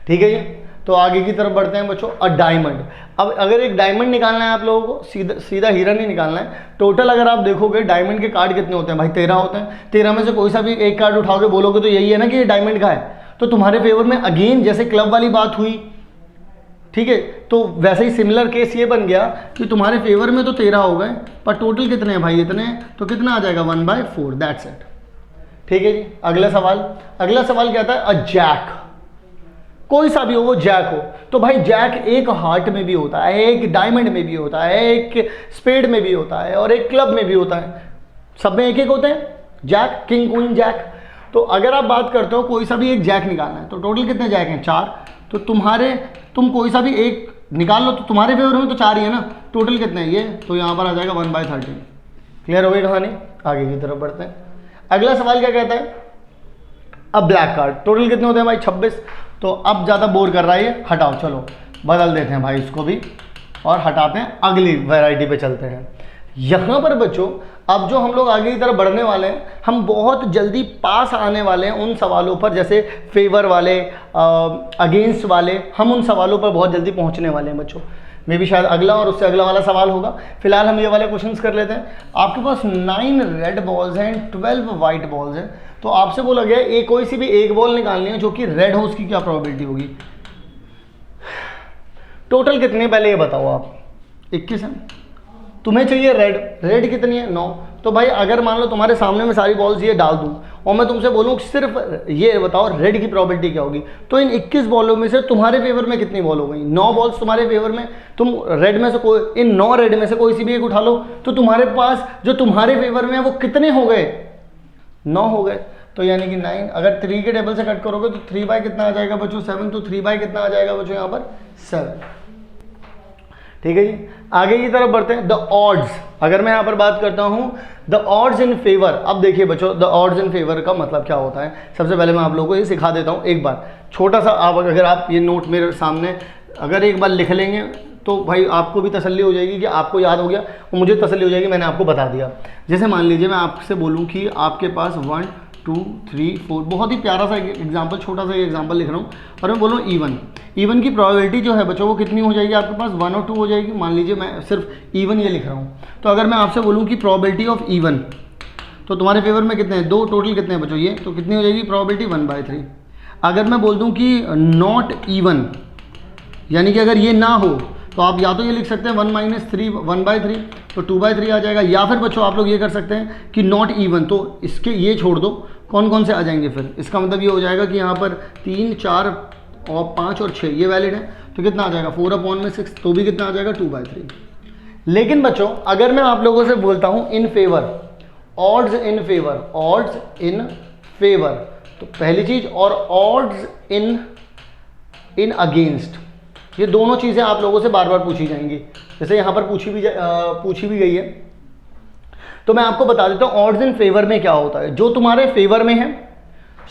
ठीक है जी। तो आगे की तरफ बढ़ते हैं बच्चों। डायमंड। अब अगर एक डायमंड निकालना है आप लोगों को, सीधा हीरा नहीं निकालना है। टोटल अगर आप देखोगे डायमंड के कार्ड कितने होते हैं भाई, 13 होते हैं। 13 में से कोई सा भी एक कार्ड उठाओगे, बोलोगे तो यही है ना कि ये डायमंड का है, तो तुम्हारे फेवर में अगेन जैसे क्लब वाली बात हुई, ठीक है, तो वैसे ही सिमिलर केस ये बन गया कि तुम्हारे फेवर में तो 13 हो गए, पर टोटल कितने हैं भाई, इतने। तो कितना आ जाएगा 1/4, दैट्स इट। ठीक है जी। अगला सवाल क्या था, अ जैक। कोई सा भी हो वो जैक हो, तो भाई जैक एक हार्ट में भी होता है, एक डायमंड में भी होता है, एक स्पेड में भी होता है और एक क्लब में भी होता है। सब में एक एक होते हैं जैक, किंग क्वीन जैक। तो अगर आप बात करते हो कोई सा भी एक जैक निकालना है, तो टोटल कितने जैक हैं 4। तो तुम कोई सा भी एक निकाल लो, तो तुम्हारे फेवर में तो 4 ही है ना, टोटल कितने हैं ये, तो यहाँ पर आ जाएगा 1/13। क्लियर हो गई कहानी? आगे की तरफ बढ़ते हैं। अगला सवाल क्या कहता है, अब ब्लैक कार्ड टोटल कितने होते हैं भाई? 26। तो अब ज़्यादा बोर कर रहा है ये, हटाओ, चलो बदल देते हैं भाई इसको भी और हटाते हैं, अगली वैरायटी पे चलते हैं। यहाँ पर बच्चों अब जो हम लोग आगे की तरफ बढ़ने वाले हैं, हम बहुत जल्दी पास आने वाले हैं उन सवालों पर, जैसे फेवर वाले, अगेंस्ट वाले, हम उन सवालों पर बहुत जल्दी पहुँचने वाले हैं बच्चों। मे भी शायद अगला और उससे अगला वाला सवाल होगा। फिलहाल हम ये वाले क्वेश्चंस कर लेते हैं। आपके पास 9 रेड बॉल्स हैं, 12 वाइट बॉल्स हैं। तो आपसे बोला गया एक कोई सी भी एक बॉल निकालनी है जो कि रेड हो, उसकी क्या प्रोबेबिलिटी होगी? टोटल कितने पहले ये बताओ आप? 21 है। तुम्हें चाहिए रेड, रेड कितनी है? 9। तो भाई अगर मान लो तुम्हारे सामने में सारी बॉल्स ये डाल दूं और मैं तुमसे बोलूं सिर्फ ये बताओ रेड की प्रोबेबिलिटी क्या होगी, तो इन 21 बॉलों में से तुम्हारे फेवर में कितनी बॉल हो गई? 9 बॉल्स तुम्हारे फेवर में। तुम रेड में से कोई, इन 9 रेड में से कोई सी भी एक उठा लो, तो तुम्हारे पास जो तुम्हारे फेवर में है वो कितने हो गए? 9 हो गए। तो यानी कि 9, अगर 3 के टेबल से कट करोगे तो 3 बाय कितना आ जाएगा बच्चों? 7। तो 3 बाय कितना आ जाएगा बच्चों यहाँ पर? 7। ठीक है जी, आगे की तरफ बढ़ते हैं। द ऑड्स, अगर मैं यहाँ पर बात करता हूँ द ऑड्स इन फेवर। अब देखिए बच्चों, द ऑड्स इन फेवर का मतलब क्या होता है? सबसे पहले मैं आप लोगों को ये सिखा देता हूँ एक बार, छोटा सा। आप अगर आप ये नोट मेरे सामने अगर एक बार लिख लेंगे तो भाई आपको भी तसल्ली हो जाएगी कि आपको याद हो गया, और मुझे तसल्ली हो जाएगी मैंने आपको बता दिया। जैसे मान लीजिए मैं आपसे बोलूँ कि आपके पास 1 2 3 4, बहुत ही प्यारा सा एग्जाम्पल, छोटा सा एग्जाम्पल लिख रहा हूँ, और मैं बोल रहा हूँ इवन। इवन की प्रोबेबिलिटी जो है बच्चों वो कितनी हो जाएगी आपके पास? 1 और 2 हो जाएगी। मान लीजिए मैं सिर्फ इवन ये लिख रहा हूँ, तो अगर मैं आपसे बोलूँ कि प्रोबेबिलिटी ऑफ इवन, तो तुम्हारे फेवर में कितने हैं? 2। टोटल कितने हैं बच्चों? ये तो कितनी हो जाएगी प्रोबेबिलिटी? 1/3। अगर मैं बोल दूँ कि नॉट इवन, यानी कि अगर ये ना हो, तो आप या तो ये लिख सकते हैं 1 - 3 1/3, तो 2/3 आ जाएगा। या फिर बच्चों आप लोग ये कर सकते हैं कि नॉट इवन, तो इसके ये छोड़ दो, कौन कौन से आ जाएंगे फिर? इसका मतलब ये हो जाएगा कि यहाँ पर 3 4 और 5 और 6 ये वैलिड है, तो कितना आ जाएगा? 4/6, तो भी कितना आ जाएगा? 2/3। लेकिन बच्चों अगर मैं आप लोगों से बोलता हूँ in favour, odds in favour, odds in favour, तो पहली चीज, और ऑड्स इन अगेंस्ट, ये दोनों चीज़ें आप लोगों से बार बार पूछी जाएंगी। जैसे यहाँ पर पूछी भी गई है, तो मैं आपको बता देता हूँ ऑड्स इन फेवर में क्या होता है। जो तुम्हारे फेवर में है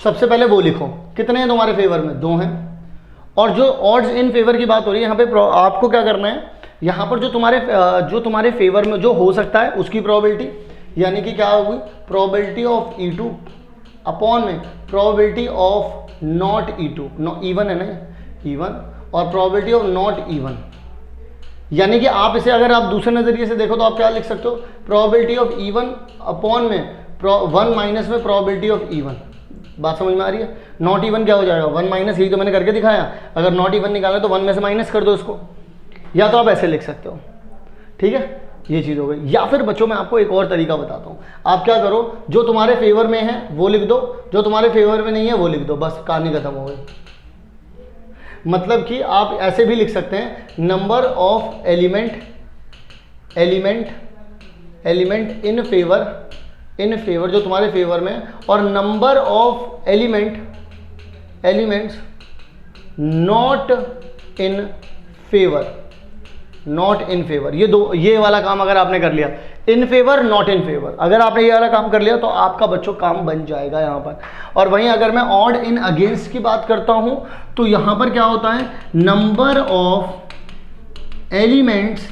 सबसे पहले वो लिखो। कितने हैं तुम्हारे फेवर में? 2 हैं। और जो ऑड्स इन फेवर की बात हो रही है यहाँ पे, आपको क्या करना है, यहाँ पर जो तुम्हारे फेवर में जो हो सकता है उसकी प्रोबेबिलिटी, यानी कि क्या होगी? प्रोबेबिलिटी ऑफ E2 अपॉन में probability of not E2, even है ना, इवन, और प्रोबेबिलिटी ऑफ नॉट इवन। यानी कि आप इसे अगर आप दूसरे नजरिए से देखो तो आप क्या लिख सकते हो? प्रोबेबिलिटी ऑफ इवन अपॉन में 1 माइनस में प्रोबेबिलिटी ऑफ इवन। बात समझ में आ रही है? नॉट इवन क्या हो जाएगा? 1 माइनस, यही तो मैंने करके दिखाया। अगर नॉट इवन निकालना तो 1 में से माइनस कर दो इसको, या तो आप ऐसे लिख सकते हो। ठीक है, ये चीज़ हो गई। या फिर बच्चों मैं आपको एक और तरीका बताता हूँ। आप क्या करो, जो तुम्हारे फेवर में है वो लिख दो, जो तुम्हारे फेवर में नहीं है वो लिख दो, बस कहानी खत्म हो गई। मतलब कि आप ऐसे भी लिख सकते हैं, number of element in favour जो तुम्हारे फेवर में, और number of elements not in favour. ये वाला काम अगर आपने कर लिया, in favour not in favour, अगर आपने ये वाला काम कर लिया तो आपका बच्चों काम बन जाएगा यहाँ पर। और वहीं अगर मैं ऑड इन अगेंस्ट की बात करता हूँ तो यहाँ पर क्या होता है? Number of elements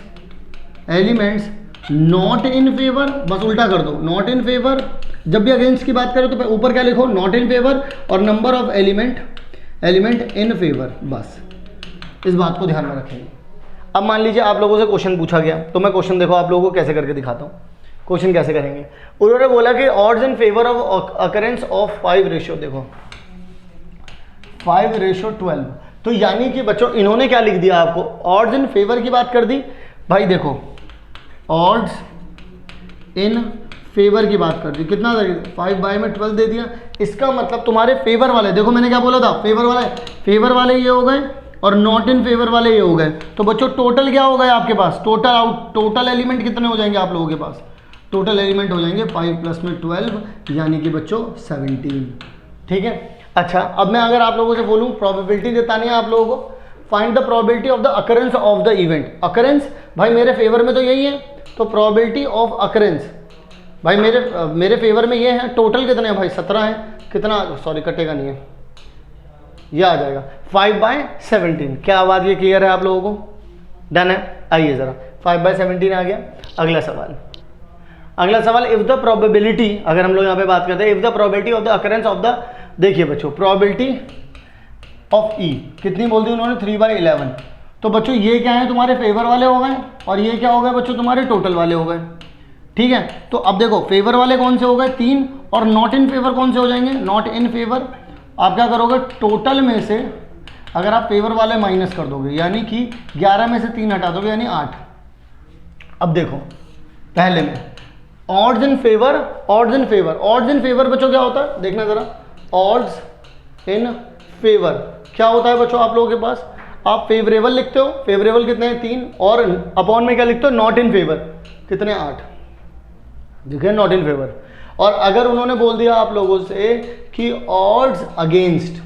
not in favour, बस उल्टा कर दो, नॉट इन फेवर। जब भी अगेंस्ट की बात करो तो ऊपर क्या लिखो? नॉट इन फेवर, और number of element in favour. बस इस बात को ध्यान में रखेंगे। अब मान लीजिए आप लोगों से क्वेश्चन पूछा गया, तो मैं क्वेश्चन देखो आप लोगों को कैसे करके दिखाता हूँ। क्वेश्चन कैसे करेंगे? उन्होंने बोला कि odds in favour of occurrence of 5 ratio, देखो 5:12। तो यानी कि बच्चों इन्होंने क्या लिख दिया आपको? ऑड्स इन फेवर की बात कर दी। भाई देखो ऑड्स इन फेवर की बात कर दी, कितना 5/12 दे दिया। इसका मतलब तुम्हारे फेवर वाले, देखो मैंने क्या बोला था, फेवर वाले ये हो गए और नॉट इन फेवर वाले ये हो गए। तो बच्चों टोटल क्या हो गया आपके पास? टोटल एलिमेंट कितने हो जाएंगे आप लोगों के पास? टोटल एलिमेंट हो जाएंगे 5 + में 12, यानी कि बच्चों 17। ठीक है। अच्छा, अब मैं अगर आप लोगों से बोलूँ, प्रोबेबिलिटी बतानी है आप लोगों को, find the probability of the occurrence of the event. Occurrence भाई मेरे फेवर में तो यही है, तो प्रोबेबिलिटी ऑफ अकरेंस, भाई मेरे फेवर में ये है, टोटल कितने हैं भाई 17 है, कितना सॉरी कटेगा नहीं है, ये आ जाएगा 5/17। क्या बात ये क्लियर है आप लोगों को? डन है। आइए ज़रा 5/17 आ गया। अगला सवाल, अगला सवाल, इफ द प्रोबेबिलिटी, अगर हम लोग यहाँ पे बात करते हैं if the probability of the occurrence of the, देखिए बच्चों प्रोबेबिलिटी ऑफ ई कितनी बोल दी उन्होंने 3/11। तो बच्चों ये क्या है तुम्हारे फेवर वाले हो गए और ये क्या हो गए बच्चों तुम्हारे टोटल वाले हो गए। ठीक है, तो अब देखो फेवर वाले कौन से हो गए 3 और नॉट इन फेवर कौन से हो जाएंगे, नॉट इन फेवर। आप क्या करोगे टोटल में से अगर आप फेवर वाले माइनस कर दोगे यानी कि 11 में से 3 हटा दोगे यानी 8। अब देखो पहले में odds in favour, odds in favour, odds in favour बच्चों क्या होता है देखना जरा, ऑड्स इन फेवर क्या होता है बच्चों आप लोगों के पास, आप फेवरेबल लिखते हो, फेवरेबल कितने हैं 3 और अपॉन में क्या लिखते हो नॉट इन फेवर कितने 8, देखिए नॉट इन फेवर। और अगर उन्होंने बोल दिया आप लोगों से कि odds against,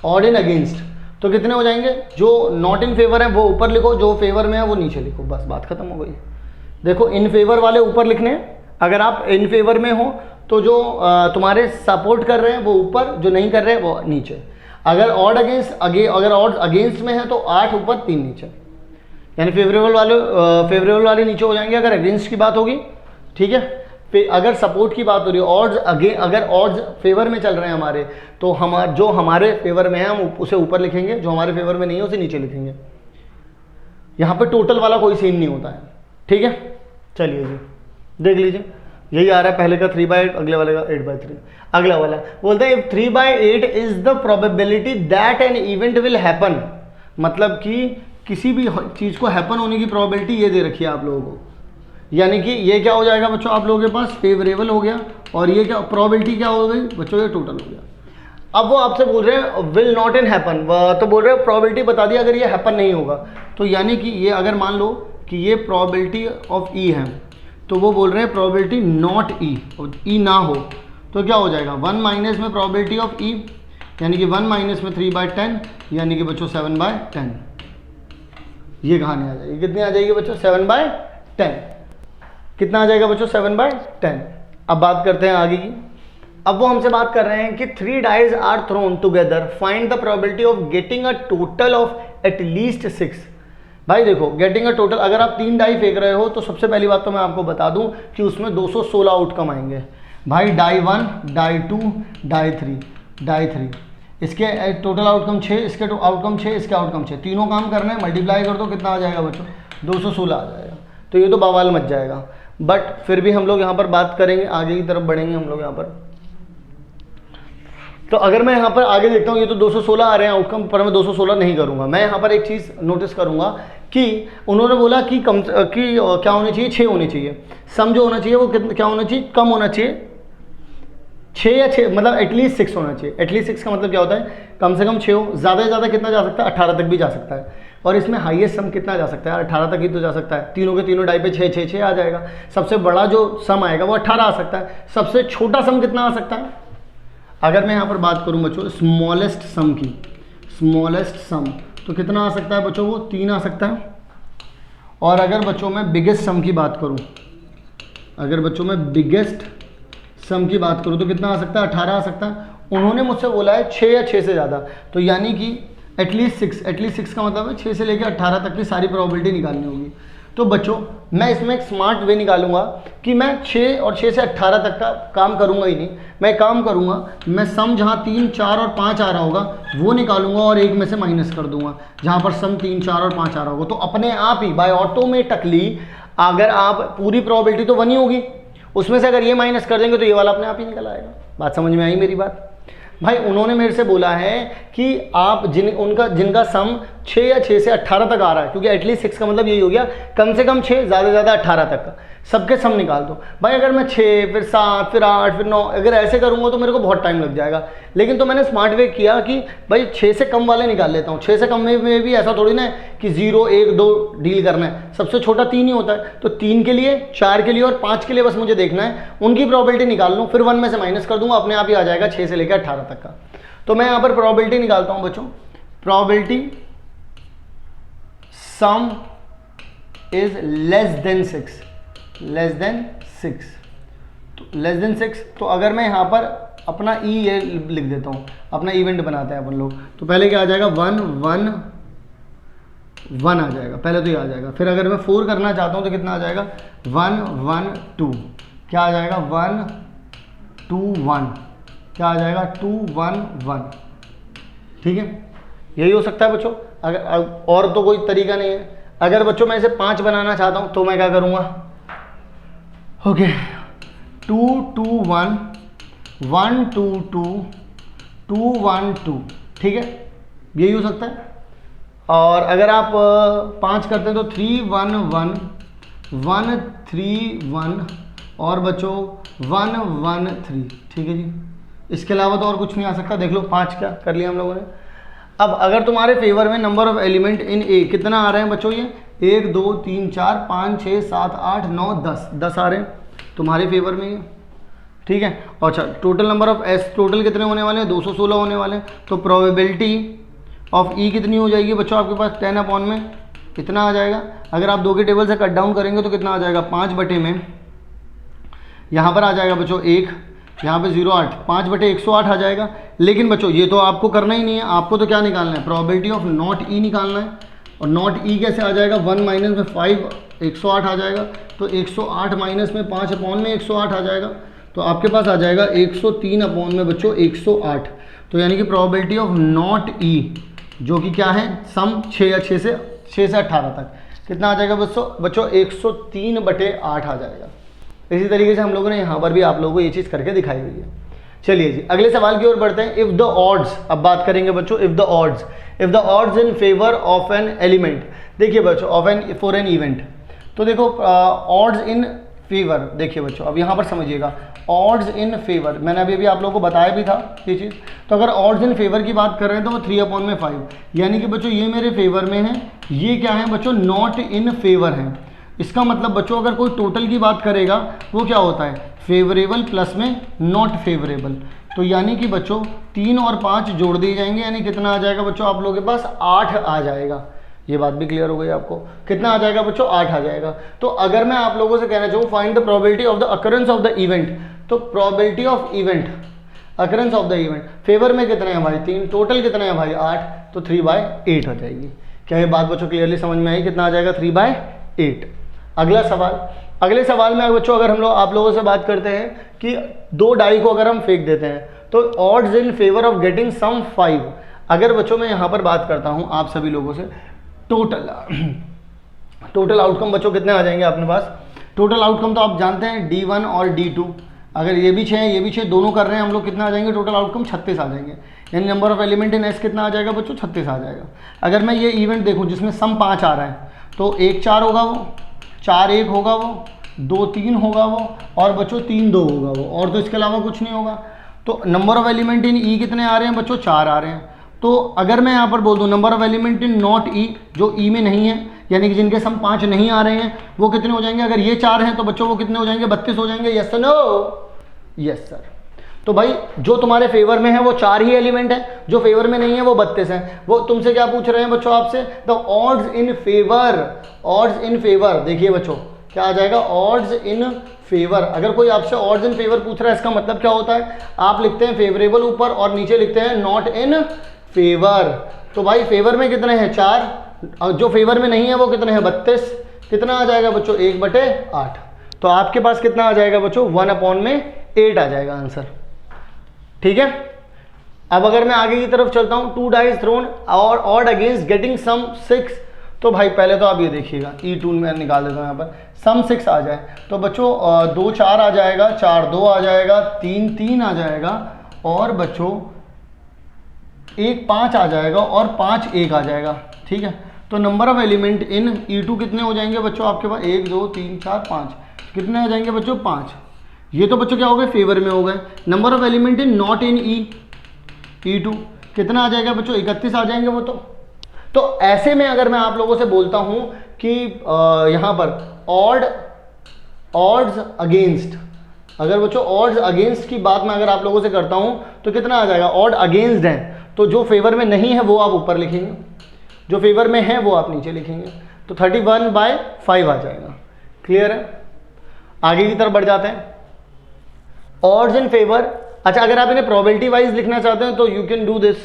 odd in against, तो कितने हो जाएंगे, जो नॉट इन फेवर है वो ऊपर लिखो, जो फेवर में है वो नीचे लिखो, बस बात खत्म हो गई। देखो इन फेवर वाले ऊपर लिखने हैं, अगर आप इन फेवर में हो तो जो तुम्हारे सपोर्ट कर रहे हैं वो ऊपर, जो नहीं कर रहे हैं वो नीचे। अगर ऑड अगेंस्ट अगर ऑड अगेंस्ट में है तो 8 ऊपर 3 नीचे, यानी फेवरेबल वाले नीचे हो जाएंगे अगर अगेंस्ट की बात होगी। ठीक है, अगर सपोर्ट की बात हो रही है ऑड्स अगर ऑड्स फेवर में चल रहे हैं हमारे, तो जो हमारे फेवर में है हम उसे ऊपर लिखेंगे, जो हमारे फेवर में नहीं है उसे नीचे लिखेंगे। यहाँ पे टोटल वाला कोई सीन नहीं होता है। ठीक है, चलिए जी देख लीजिए, यही आ रहा है पहले का 3/8, अगले वाले का 8/3। अगला वाला बोलते हैं if 3/8 is the probability that an event will happen, मतलब कि किसी भी चीज़ को हैपन होने की प्रोबेबिलिटी ये दे रखी है आप लोगों को, यानी कि ये क्या हो जाएगा बच्चों आप लोगों के पास फेवरेबल हो गया, और ये क्या प्रोबेबिलिटी क्या हो गई बच्चों ये टोटल हो गया। अब वो आपसे बोल रहे हैं विल नॉट इन हैपन, तो बोल रहे हैं प्रोबेबिलिटी बता दी अगर ये हैपन नहीं होगा, तो यानी कि ये अगर मान लो कि ये प्रोबेबिलिटी ऑफ ई है, तो वो बोल रहे हैं प्रोबेबिलिटी नॉट ई, और ई ना हो तो क्या हो जाएगा 1 माइनस में प्रोबेबिलिटी ऑफ ई, यानी कि 1 माइनस में 3/10, यानी कि बच्चों 7/10। ये कहानी आ जाएगी, कितनी आ जाएगी बच्चों 7/10, कितना आ जाएगा बच्चों 7/10। अब बात करते हैं आगे की। अब वो हमसे बात कर रहे हैं कि 3 dice are thrown together, find the probability of getting a total of at least 6। भाई देखो गेटिंग अ टोटल, अगर आप 3 डाई फेंक रहे हो तो सबसे पहली बात तो मैं आपको बता दूं कि उसमें 216 आउटकम आएंगे। भाई डाई 1, डाई 2, डाई 3, इसके टोटल आउटकम 6, इसके आउटकम 6, इसके आउटकम 6, तीनों काम करने हैं, मल्टीप्लाई कर दो कितना आ जाएगा बच्चों 216 आ जाएगा। तो ये तो बवाल मच जाएगा, बट फिर भी हम लोग यहाँ पर बात करेंगे, आगे की तरफ बढ़ेंगे हम लोग यहाँ पर। तो अगर मैं यहाँ पर आगे देखता हूँ ये तो 216 आ रहे हैं आउटकम, पर मैं 216 नहीं करूँगा। मैं यहाँ पर एक चीज़ नोटिस करूँगा कि उन्होंने बोला कि क्या होनी चाहिए 6 होनी चाहिए, सम जो होना चाहिए वो क्या होना चाहिए, कम होना चाहिए 6 या 6 मतलब एटलीस्ट 6 होना चाहिए। एटलीस्ट 6 का मतलब क्या होता है कम से कम 6 हो, ज़्यादा से ज़्यादा कितना जा सकता है 18 तक भी जा सकता है, और इसमें हाईएस्ट सम कितना जा सकता है 18 तक ही तो जा सकता है। तीनों के तीनों डाई पे 6 6 6 आ जाएगा। सबसे बड़ा जो सम आएगा वो 18 आ सकता है। सबसे छोटा सम कितना आ सकता है, अगर मैं यहाँ पर बात करूँ बच्चों स्मॉलेस्ट सम की, स्मॉलेस्ट सम तो कितना आ सकता है बच्चों वो 3 आ सकता है। और अगर बच्चों मैं बिगेस्ट सम की बात करूँ, अगर बच्चों मैं बिगेस्ट सम की बात करूँ तो कितना आ सकता है 18 आ सकता है। उन्होंने मुझसे बोला है 6 या 6 से ज़्यादा, तो यानी कि एटलीस्ट 6, एटलीस्ट 6 का मतलब है 6 से लेकर 18 तक की सारी प्रोबेबिलिटी निकालनी होगी। तो बच्चों मैं इसमें एक स्मार्ट वे निकालूंगा कि मैं 6 और 6 से 18 तक का काम करूंगा ही नहीं, मैं काम करूंगा मैं सम जहां 3, 4 और 5 आ रहा होगा वो निकालूंगा और एक में से माइनस कर दूंगा जहां पर सम 3, 4 और 5 आ रहा होगा। तो अपने आप ही बाय ऑटोमेटिकली अगर आप पूरी प्रोबेबिलिटी तो 1 ही होगी, उसमें से अगर ये माइनस कर देंगे तो ये वाला अपने आप ही निकल आएगा। बात समझ में आई मेरी बात? भाई उन्होंने मेरे से बोला है कि आप जिनका सम 6 या 6 से 18 तक आ रहा है, क्योंकि एटलीस्ट 6 का मतलब यही हो गया कम से कम 6 ज़्यादा से ज़्यादा 18 तक का, सबके सम निकाल दो। भाई अगर मैं 6 फिर 7 फिर 8 फिर 9 अगर ऐसे करूँगा तो मेरे को बहुत टाइम लग जाएगा। लेकिन तो मैंने स्मार्ट वे किया कि भाई 6 से कम वाले निकाल लेता हूँ। 6 से कम में भी ऐसा थोड़ी ना है कि 0, 1, 2 डील करना है, सबसे छोटा 3 ही होता है। तो 3 के लिए, 4 के लिए और 5 के लिए बस मुझे देखना है, उनकी प्रोबेबिलिटी निकाल लूँ, फिर 1 में से माइनस कर दूंगा, अपने आप ही आ जाएगा 6 से लेकर 18 तक का। तो मैं यहाँ पर प्रोबेबिलिटी निकालता हूँ बच्चों, probability some is less than 6, less than 6 तो लेस देन 6, तो अगर मैं यहाँ पर अपना ई ये लिख देता हूँ, अपना इवेंट बनाते हैं अपन लोग, तो पहले क्या आ जाएगा 1 1 1 आ जाएगा, पहले तो ये आ जाएगा। फिर अगर मैं 4 करना चाहता हूँ तो कितना आ जाएगा 1 1 2, क्या आ जाएगा 1 2 1, क्या आ जाएगा 2 1 1, ठीक है। यही हो सकता है बच्चों, अगर और तो कोई तरीका नहीं है। अगर बच्चों मैं इसे 5 बनाना चाहता हूँ तो मैं क्या करूँगा, ओके 2 2 1 1 2 2 2 1 2, ठीक है, यही हो सकता है। और अगर आप 5 करते हैं तो 3 1 1 1 3 1 और बच्चों 1 1 3, ठीक है जी। इसके अलावा तो और कुछ नहीं आ सकता। देख लो 5 क्या कर लिया हम लोगों ने। अब अगर तुम्हारे फेवर में नंबर ऑफ एलिमेंट इन ए कितना आ रहे हैं बच्चों, ये 1 2 3 4 5 6 7 8 9 10 आ रहे हैं तुम्हारे फेवर में ये, ठीक है। और अच्छा total number of S total कितने होने वाले हैं, 216 होने वाले हैं। तो प्रोबेबिलिटी ऑफ ई कितनी हो जाएगी बच्चों आपके पास, 10 अपॉन में कितना आ जाएगा। अगर आप 2 के टेबल से कट डाउन करेंगे तो कितना आ जाएगा 5 बटे में, यहाँ पर आ जाएगा बच्चों 1, यहाँ पे 0.8, 5 बटे 108 आ जाएगा। लेकिन बच्चों ये तो आपको करना ही नहीं है, आपको तो क्या निकालना है, प्रोबेबिलिटी ऑफ नॉट ई निकालना है। और नॉट ई कैसे आ जाएगा, 1 माइनस में 5 108 आ जाएगा, तो 108 माइनस में 5 अपॉन में 108 आ जाएगा, तो आपके पास आ जाएगा 103 अपॉन में बच्चों 108। तो यानी कि प्रोबेबिलिटी ऑफ नॉट ई जो कि क्या है सम 6 से 18 तक कितना आ जाएगा बच्चों 103 बटे 8 आ जाएगा। इसी तरीके से हम लोगों ने यहाँ पर भी आप लोगों को ये चीज़ करके दिखाई हुई है। चलिए जी अगले सवाल की ओर बढ़ते हैं। इफ़ द ऑड्स, अब बात करेंगे बच्चों if the odds in favour of an element. देखिए बच्चों of an for an event, तो देखो ऑड्स इन फेवर, देखिए बच्चों अब यहाँ पर समझिएगा ऑड्स इन फेवर, मैंने अभी आप लोगों को बताया भी था ये चीज़। तो अगर ऑड्स इन फेवर की बात कर रहे हैं तो वो 3 अपॉन में 5, यानी कि बच्चों ये मेरे फेवर में है, ये क्या है बच्चों नॉट इन फेवर है। इसका मतलब बच्चों अगर कोई टोटल की बात करेगा वो क्या होता है फेवरेबल प्लस में नॉट फेवरेबल। तो यानी कि बच्चों 3 और 5 जोड़ दिए जाएंगे, यानी कितना आ जाएगा बच्चों आप लोगों के पास 8 आ जाएगा। ये बात भी क्लियर हो गई आपको, कितना आ जाएगा बच्चों 8 आ जाएगा। तो अगर मैं आप लोगों से कहना चाहूँ find the probability of the occurrence of the event, तो probability of event occurrence of the event favour में कितने हैं भाई 3, टोटल कितने हैं भाई 8, तो 3/8 हो जाएगी। क्या ये बात बच्चों क्लियरली समझ में आई, कितना आ जाएगा 3/8। अगला सवाल, अगले सवाल में बच्चों अगर हम लोग आप लोगों से बात करते हैं कि 2 डाई को अगर हम फेंक देते हैं तो odds in favour of getting sum 5। अगर बच्चों मैं यहाँ पर बात करता हूँ आप सभी लोगों से टोटल आउटकम बच्चों कितने आ जाएंगे अपने पास। टोटल आउटकम तो आप जानते हैं D1 और D2, अगर ये भी 6 है ये भी 6 दोनों कर रहे हैं हम लोग, कितना आ जाएंगे टोटल आउटकम 36 आ जाएंगे। यानी number of element in S कितना आ जाएगा बच्चों 36 आ जाएगा। अगर मैं ये इवेंट देखूँ जिसमें सम 5 आ रहा है तो 1 4 होगा वो, 4 1 होगा वो, 2 3 होगा वो, और बच्चों 3 2 होगा वो, और तो इसके अलावा कुछ नहीं होगा। तो नंबर ऑफ एलिमेंट इन ई कितने आ रहे हैं बच्चों 4 आ रहे हैं। तो अगर मैं यहाँ पर बोल दूँ number of element in not E, जो ई में नहीं है यानी कि जिनके सम 5 नहीं आ रहे हैं वो कितने हो जाएंगे। अगर ये 4 हैं तो बच्चों वो कितने हो जाएंगे 32 हो जाएंगे। Yes sir no, yes sir. तो भाई जो तुम्हारे फेवर में है वो 4 ही एलिमेंट है, जो फेवर में नहीं है वो 32 है। वो तुमसे क्या पूछ रहे हैं बच्चों आपसे, the odds in favour, odds in favour. देखिए बच्चों क्या आ जाएगा ऑड्स इन फेवर। अगर कोई आपसे ऑड्स इन फेवर पूछ रहा है इसका मतलब क्या होता है, आप लिखते हैं फेवरेबल ऊपर और नीचे लिखते हैं नॉट इन फेवर। तो भाई फेवर में कितने हैं 4, और जो फेवर में नहीं है वो कितने हैं 32, कितना आ जाएगा बच्चों 1/8। तो आपके पास कितना आ जाएगा बच्चों 1/8 आ जाएगा आंसर, ठीक है। अब अगर मैं आगे की तरफ चलता हूं 2 डाइस थ्रोन और ऑड अगेंस्ट गेटिंग सम 6, तो भाई पहले तो आप ये देखिएगा E2 में निकाल देता हूं यहाँ पर सम 6 आ जाए तो बच्चों 2 4 आ जाएगा, 4 2 आ जाएगा, 3 3 आ जाएगा, और बच्चों 1 5 आ जाएगा, और 5 1 आ जाएगा, ठीक है। तो number of element in E2 कितने हो जाएंगे बच्चों आपके पास 1 2 3 4 5, कितने आ जाएंगे बच्चों 5। ये तो बच्चों क्या हो गए फेवर में हो गए। Number of element in not in E2 कितना आ जाएगा बच्चों 31 आ जाएंगे वो तो ऐसे में अगर मैं आप लोगों से बोलता हूं कि यहाँ पर ऑड्स अगेंस्ट, अगर बच्चों ऑड्स अगेंस्ट की बात मैं अगर आप लोगों से करता हूं तो कितना आ जाएगा, ऑड अगेंस्ट है तो जो फेवर में नहीं है वो आप ऊपर लिखेंगे, जो फेवर में है वो आप नीचे लिखेंगे, तो 31/5 आ जाएगा। क्लियर है। आगे की तरफ बढ़ जाते हैं। ऑड्स इन फेवर, अच्छा अगर आप इन्हें प्रोबेबिलिटी वाइज लिखना चाहते हैं तो यू कैन डू दिस,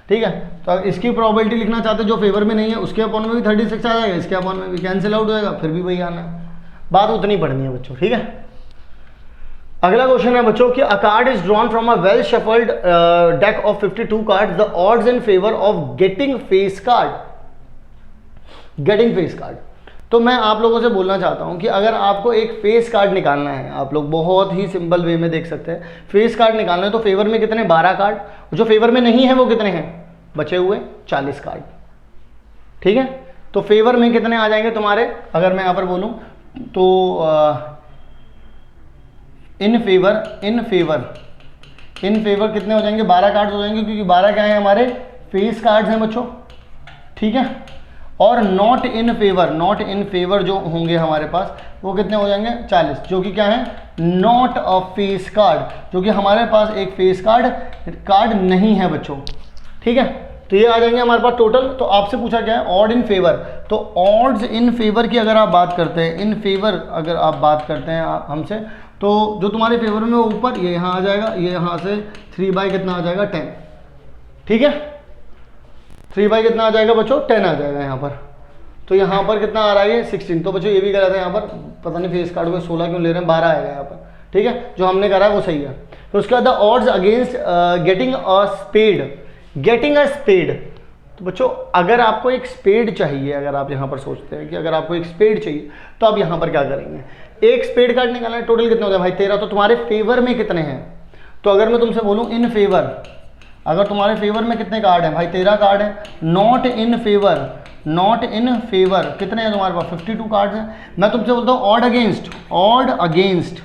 ठीक है। तो इसकी प्रोबेबिलिटी लिखना चाहते हैं जो फेवर में नहीं है उसके अपॉन में भी 36 आ जाएगा, इसके अपॉन में भी कैंसिल आउट हो जाएगा, फिर भी वही आना है, बात उतनी पढ़नी है बच्चों, ठीक है। अगला क्वेश्चन है बच्चों कि अ card is drawn from a well shuffled deck of 52 cards, the odds in favour of getting face card, getting face card. तो मैं आप लोगों से बोलना चाहता हूं कि अगर आपको एक फेस कार्ड निकालना है, आप लोग बहुत ही सिंपल वे में देख सकते हैं, फेस कार्ड निकालना है तो फेवर में कितने 12 कार्ड, जो फेवर में नहीं है वो कितने हैं, बचे हुए 40 कार्ड, ठीक है। तो फेवर में कितने आ जाएंगे तुम्हारे, अगर मैं यहां पर बोलूं तो इन फेवर कितने हो जाएंगे, 12 कार्ड्स हो जाएंगे, क्योंकि 12 क्या है हमारे फेस कार्ड्स हैं बच्चों, ठीक है। और नॉट इन फेवर जो होंगे हमारे पास वो कितने हो जाएंगे 40, जो कि क्या है नॉट अ फेस कार्ड, जो कि हमारे पास एक फेस कार्ड नहीं है बच्चों, ठीक है। तो ये आ जाएंगे हमारे पास टोटल। तो आपसे पूछा क्या है ऑड इन फेवर, तो ऑड्स इन फेवर की अगर आप बात करते हैं, इन फेवर अगर आप बात करते हैं हमसे, तो जो तुम्हारे फेवर में ऊपर ये यहाँ आ जाएगा, ये यहाँ से 3 बाई कितना आ जाएगा 10, ठीक है। 3 बाई कितना आ जाएगा बच्चों 10 आ जाएगा यहाँ पर। तो यहाँ पर कितना आ रहा है 16, तो बच्चों ये भी करा था यहाँ पर, पता नहीं फेस कार्ड में 16 क्यों ले रहे हैं, 12 आएगा यहाँ पर, ठीक है। जो हमने करा है वो सही है। तो उसके बाद the odds against getting a spade, तो बच्चों अगर आपको एक स्पेड चाहिए, अगर आप यहाँ पर सोचते हैं कि अगर आपको एक स्पेड चाहिए तो आप यहाँ पर क्या करेंगे, एक स्पेड कार्ड निकालना है, टोटल कितने होता है भाई 13, तो तुम्हारे फेवर में कितने हैं, तो अगर मैं तुमसे बोलूँ इन फेवर, अगर तुम्हारे फेवर में कितने कार्ड हैं भाई 13 कार्ड हैं। नॉट इन फेवर कितने हैं तुम्हारे पास 52 कार्ड हैं। मैं तुमसे बोलता हूँ ऑड अगेंस्ट,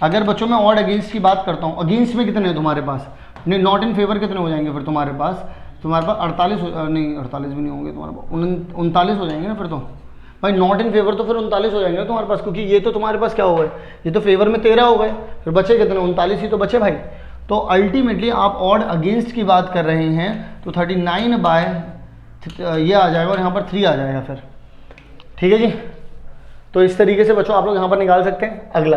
अगर बच्चों में ऑड अगेंस्ट की बात करता हूँ, अगेंस्ट में कितने हैं तुम्हारे पास, नहीं नॉट इन फेवर कितने हो जाएंगे फिर तुम्हारे पास 48 नहीं 48 भी नहीं होंगे तुम्हारे पास, 39 हो जाएंगे ना फिर तो भाई, नॉट इन फेवर तो फिर 39 हो जाएंगे तुम्हारे पास, क्योंकि ये तो तुम्हारे पास क्या हो गए, ये तो फेवर में 13 हो गए, फिर बचे कितने 39 ही तो बचे भाई। तो अल्टीमेटली आप ऑड अगेंस्ट की बात कर रहे हैं तो 39 बाय ये आ जाएगा और यहाँ पर 3 आ जाएगा फिर, ठीक है जी। तो इस तरीके से बच्चों आप लोग यहाँ पर निकाल सकते हैं। अगला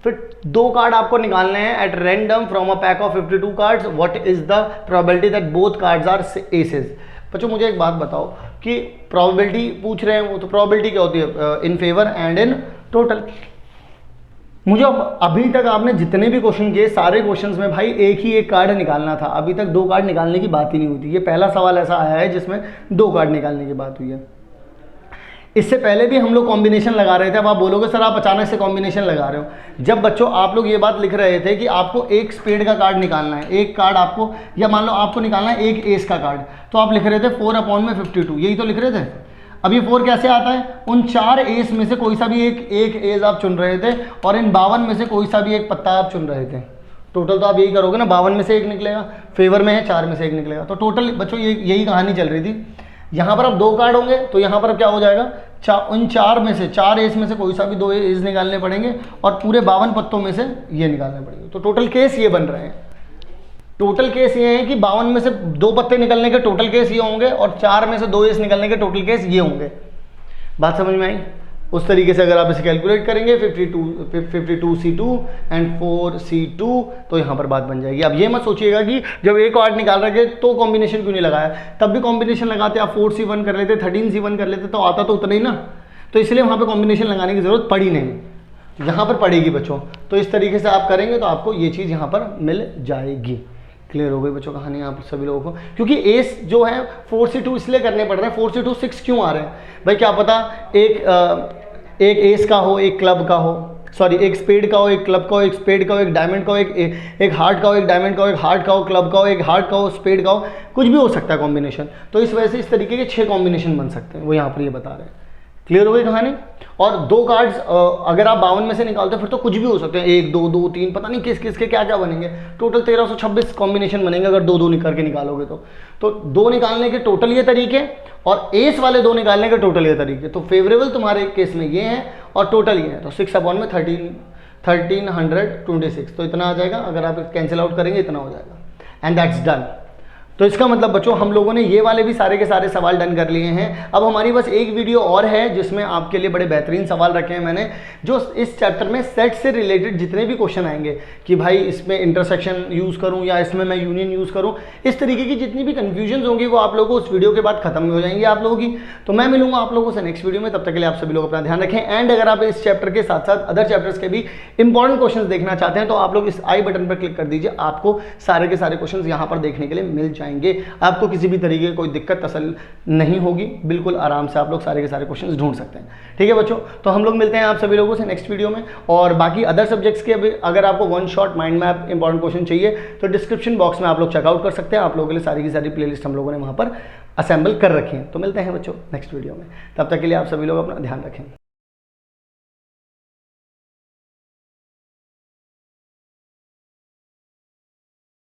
फिर 2 कार्ड आपको निकालने हैं at random from a pack of 52 cards, what is the probability that both cards are aces. बच्चों मुझे एक बात बताओ कि प्रोबेबिलिटी पूछ रहे हैं वो, तो प्रोबेबिलिटी क्या होती है in favour and in total. मुझे अभी तक आपने जितने भी क्वेश्चन किए सारे क्वेश्चंस में भाई एक कार्ड निकालना था, अभी तक 2 कार्ड निकालने की बात ही नहीं हुई थी। ये पहला सवाल ऐसा आया है जिसमें 2 कार्ड निकालने की बात हुई है। इससे पहले भी हम लोग कॉम्बिनेशन लगा रहे थे। अब आप बोलोगे सर आप अचानक से कॉम्बिनेशन लगा रहे हो। जब बच्चों आप लोग ये बात लिख रहे थे कि आपको एक स्पेड का कार्ड निकालना है, एक कार्ड आपको, या मान लो आपको निकालना है एक एस का कार्ड, तो आप लिख रहे थे 4/52, यही तो लिख रहे थे। अब ये 4 कैसे आता है, उन 4 एस में से कोई सा भी एक एस आप चुन रहे थे और इन 52 में से कोई सा भी एक पत्ता आप चुन रहे थे। टोटल तो आप यही करोगे ना, 52 में से एक निकलेगा, फेवर में है 4 में से एक निकलेगा। तो टोटल बच्चों यही कहानी चल रही थी। यहाँ पर अब 2 कार्ड होंगे तो यहाँ पर अब क्या हो जाएगा, उन 4 में से 4 एस में से कोई सा भी 2 एस निकालने पड़ेंगे और पूरे 52 पत्तों में से ये निकालने पड़ेंगे। तो टोटल केस ये बन रहे हैं। टोटल केस ये है कि 52 में से 2 पत्ते निकलने के टोटल केस ये होंगे और 4 में से 2 एस निकलने के टोटल केस ये होंगे। बात समझ में आई? उस तरीके से अगर आप इसे कैलकुलेट करेंगे 52C2 एंड 4C2 तो यहाँ पर बात बन जाएगी। अब ये मत सोचिएगा कि जब एक कार्ड निकाल रखे तो कॉम्बिनेशन क्यों नहीं लगाया, तब भी कॉम्बिनेशन लगाते, आप 4C1 कर लेते, 13C1 कर लेते तो आता तो उतना ही ना, तो इसलिए वहाँ पे कॉम्बिनेशन लगाने की ज़रूरत पड़ी नहीं, यहाँ पर पड़ेगी बच्चों। तो इस तरीके से आप करेंगे तो आपको ये चीज़ यहाँ पर मिल जाएगी। क्लियर हो गई बच्चों कहानी आप सभी लोगों को? क्योंकि एस जो है 4C2 इसलिए करने पड़ रहे हैं, 4C2 6 क्यों आ रहे हैं भाई, क्या पता एक एस का हो, एक क्लब का हो, सॉरी एक स्पेड का हो, एक क्लब का हो, एक स्पेड का हो, एक डायमंड का हो, एक हार्ट का हो, एक डायमंड का हो, एक हार्ट का हो, क्लब का हो, एक हार्ट का हो, स्पेड का हो, कुछ भी हो सकता है कॉम्बिनेशन। तो इस वजह से इस तरीके के 6 कॉम्बिनेशन बन सकते हैं, वो यहाँ पर ये बता रहे हैं। क्लियर हो गई कहानी? और 2 कार्ड्स अगर आप 52 में से निकालते हैं फिर तो कुछ भी हो सकते हैं, 1 2 2 3 पता नहीं किस किस के क्या क्या बनेंगे। टोटल 1326 कॉम्बिनेशन बनेंगे अगर 2 करके निकालोगे तो 2 निकालने के टोटल ये तरीके और एस वाले 2 निकालने के टोटल ये तरीके। तो फेवरेबल तुम्हारे केस में ये है और टोटल ये है, तो 6/1326 तो इतना आ जाएगा। अगर आप कैंसिल आउट करेंगे इतना हो जाएगा एंड दैट्स डन। तो इसका मतलब बच्चों हम लोगों ने ये वाले भी सारे के सारे सवाल डन कर लिए हैं। अब हमारी बस एक वीडियो और है जिसमें आपके लिए बड़े बेहतरीन सवाल रखे हैं मैंने, जो इस चैप्टर में सेट से रिलेटेड जितने भी क्वेश्चन आएंगे कि भाई इसमें इंटरसेक्शन यूज़ करूं या इसमें मैं यूनियन यूज़ करूं, इस तरीके की जितनी भी कन्फ्यूजन होंगी वो आप लोगों को उस वीडियो के बाद खत्म हो जाएंगी आप लोगों की। तो मैं मिलूंगा आप लोगों से नेक्स्ट वीडियो में, तब तक के लिए आप सभी लोग अपना ध्यान रखें। एंड अगर आप इस चैप्टर के साथ साथ अदर चैप्टर्स के भी इंपॉर्टेंट क्वेश्चन देखना चाहते हैं तो आप लोग इस आई बटन पर क्लिक कर दीजिए, आपको सारे के सारे क्वेश्चन यहाँ पर देखने के लिए मिल जाएंगे। आपको किसी भी तरीके की कोई दिक्कत तसल नहीं होगी, बिल्कुल आराम से आप लोग सारे के सारे क्वेश्चंस ढूंढ सकते हैं। ठीक है बच्चों, तो हम लोग मिलते हैं आप सभी लोगों से नेक्स्ट वीडियो में। और बाकी अदर सब्जेक्ट्स के अगर आपको one shot mind map important question चाहिए तो डिस्क्रिप्शन बॉक्स में आप लोग चेकआउट कर सकते हैं। आप लोगों के लिए सारी की सारी प्लेलिस्ट हम लोगों ने वहाँ पर असेंबल कर रखी है। तो मिलते हैं बच्चों नेक्स्ट वीडियो में, तब तक के लिए आप सभी लोग अपना ध्यान रखें।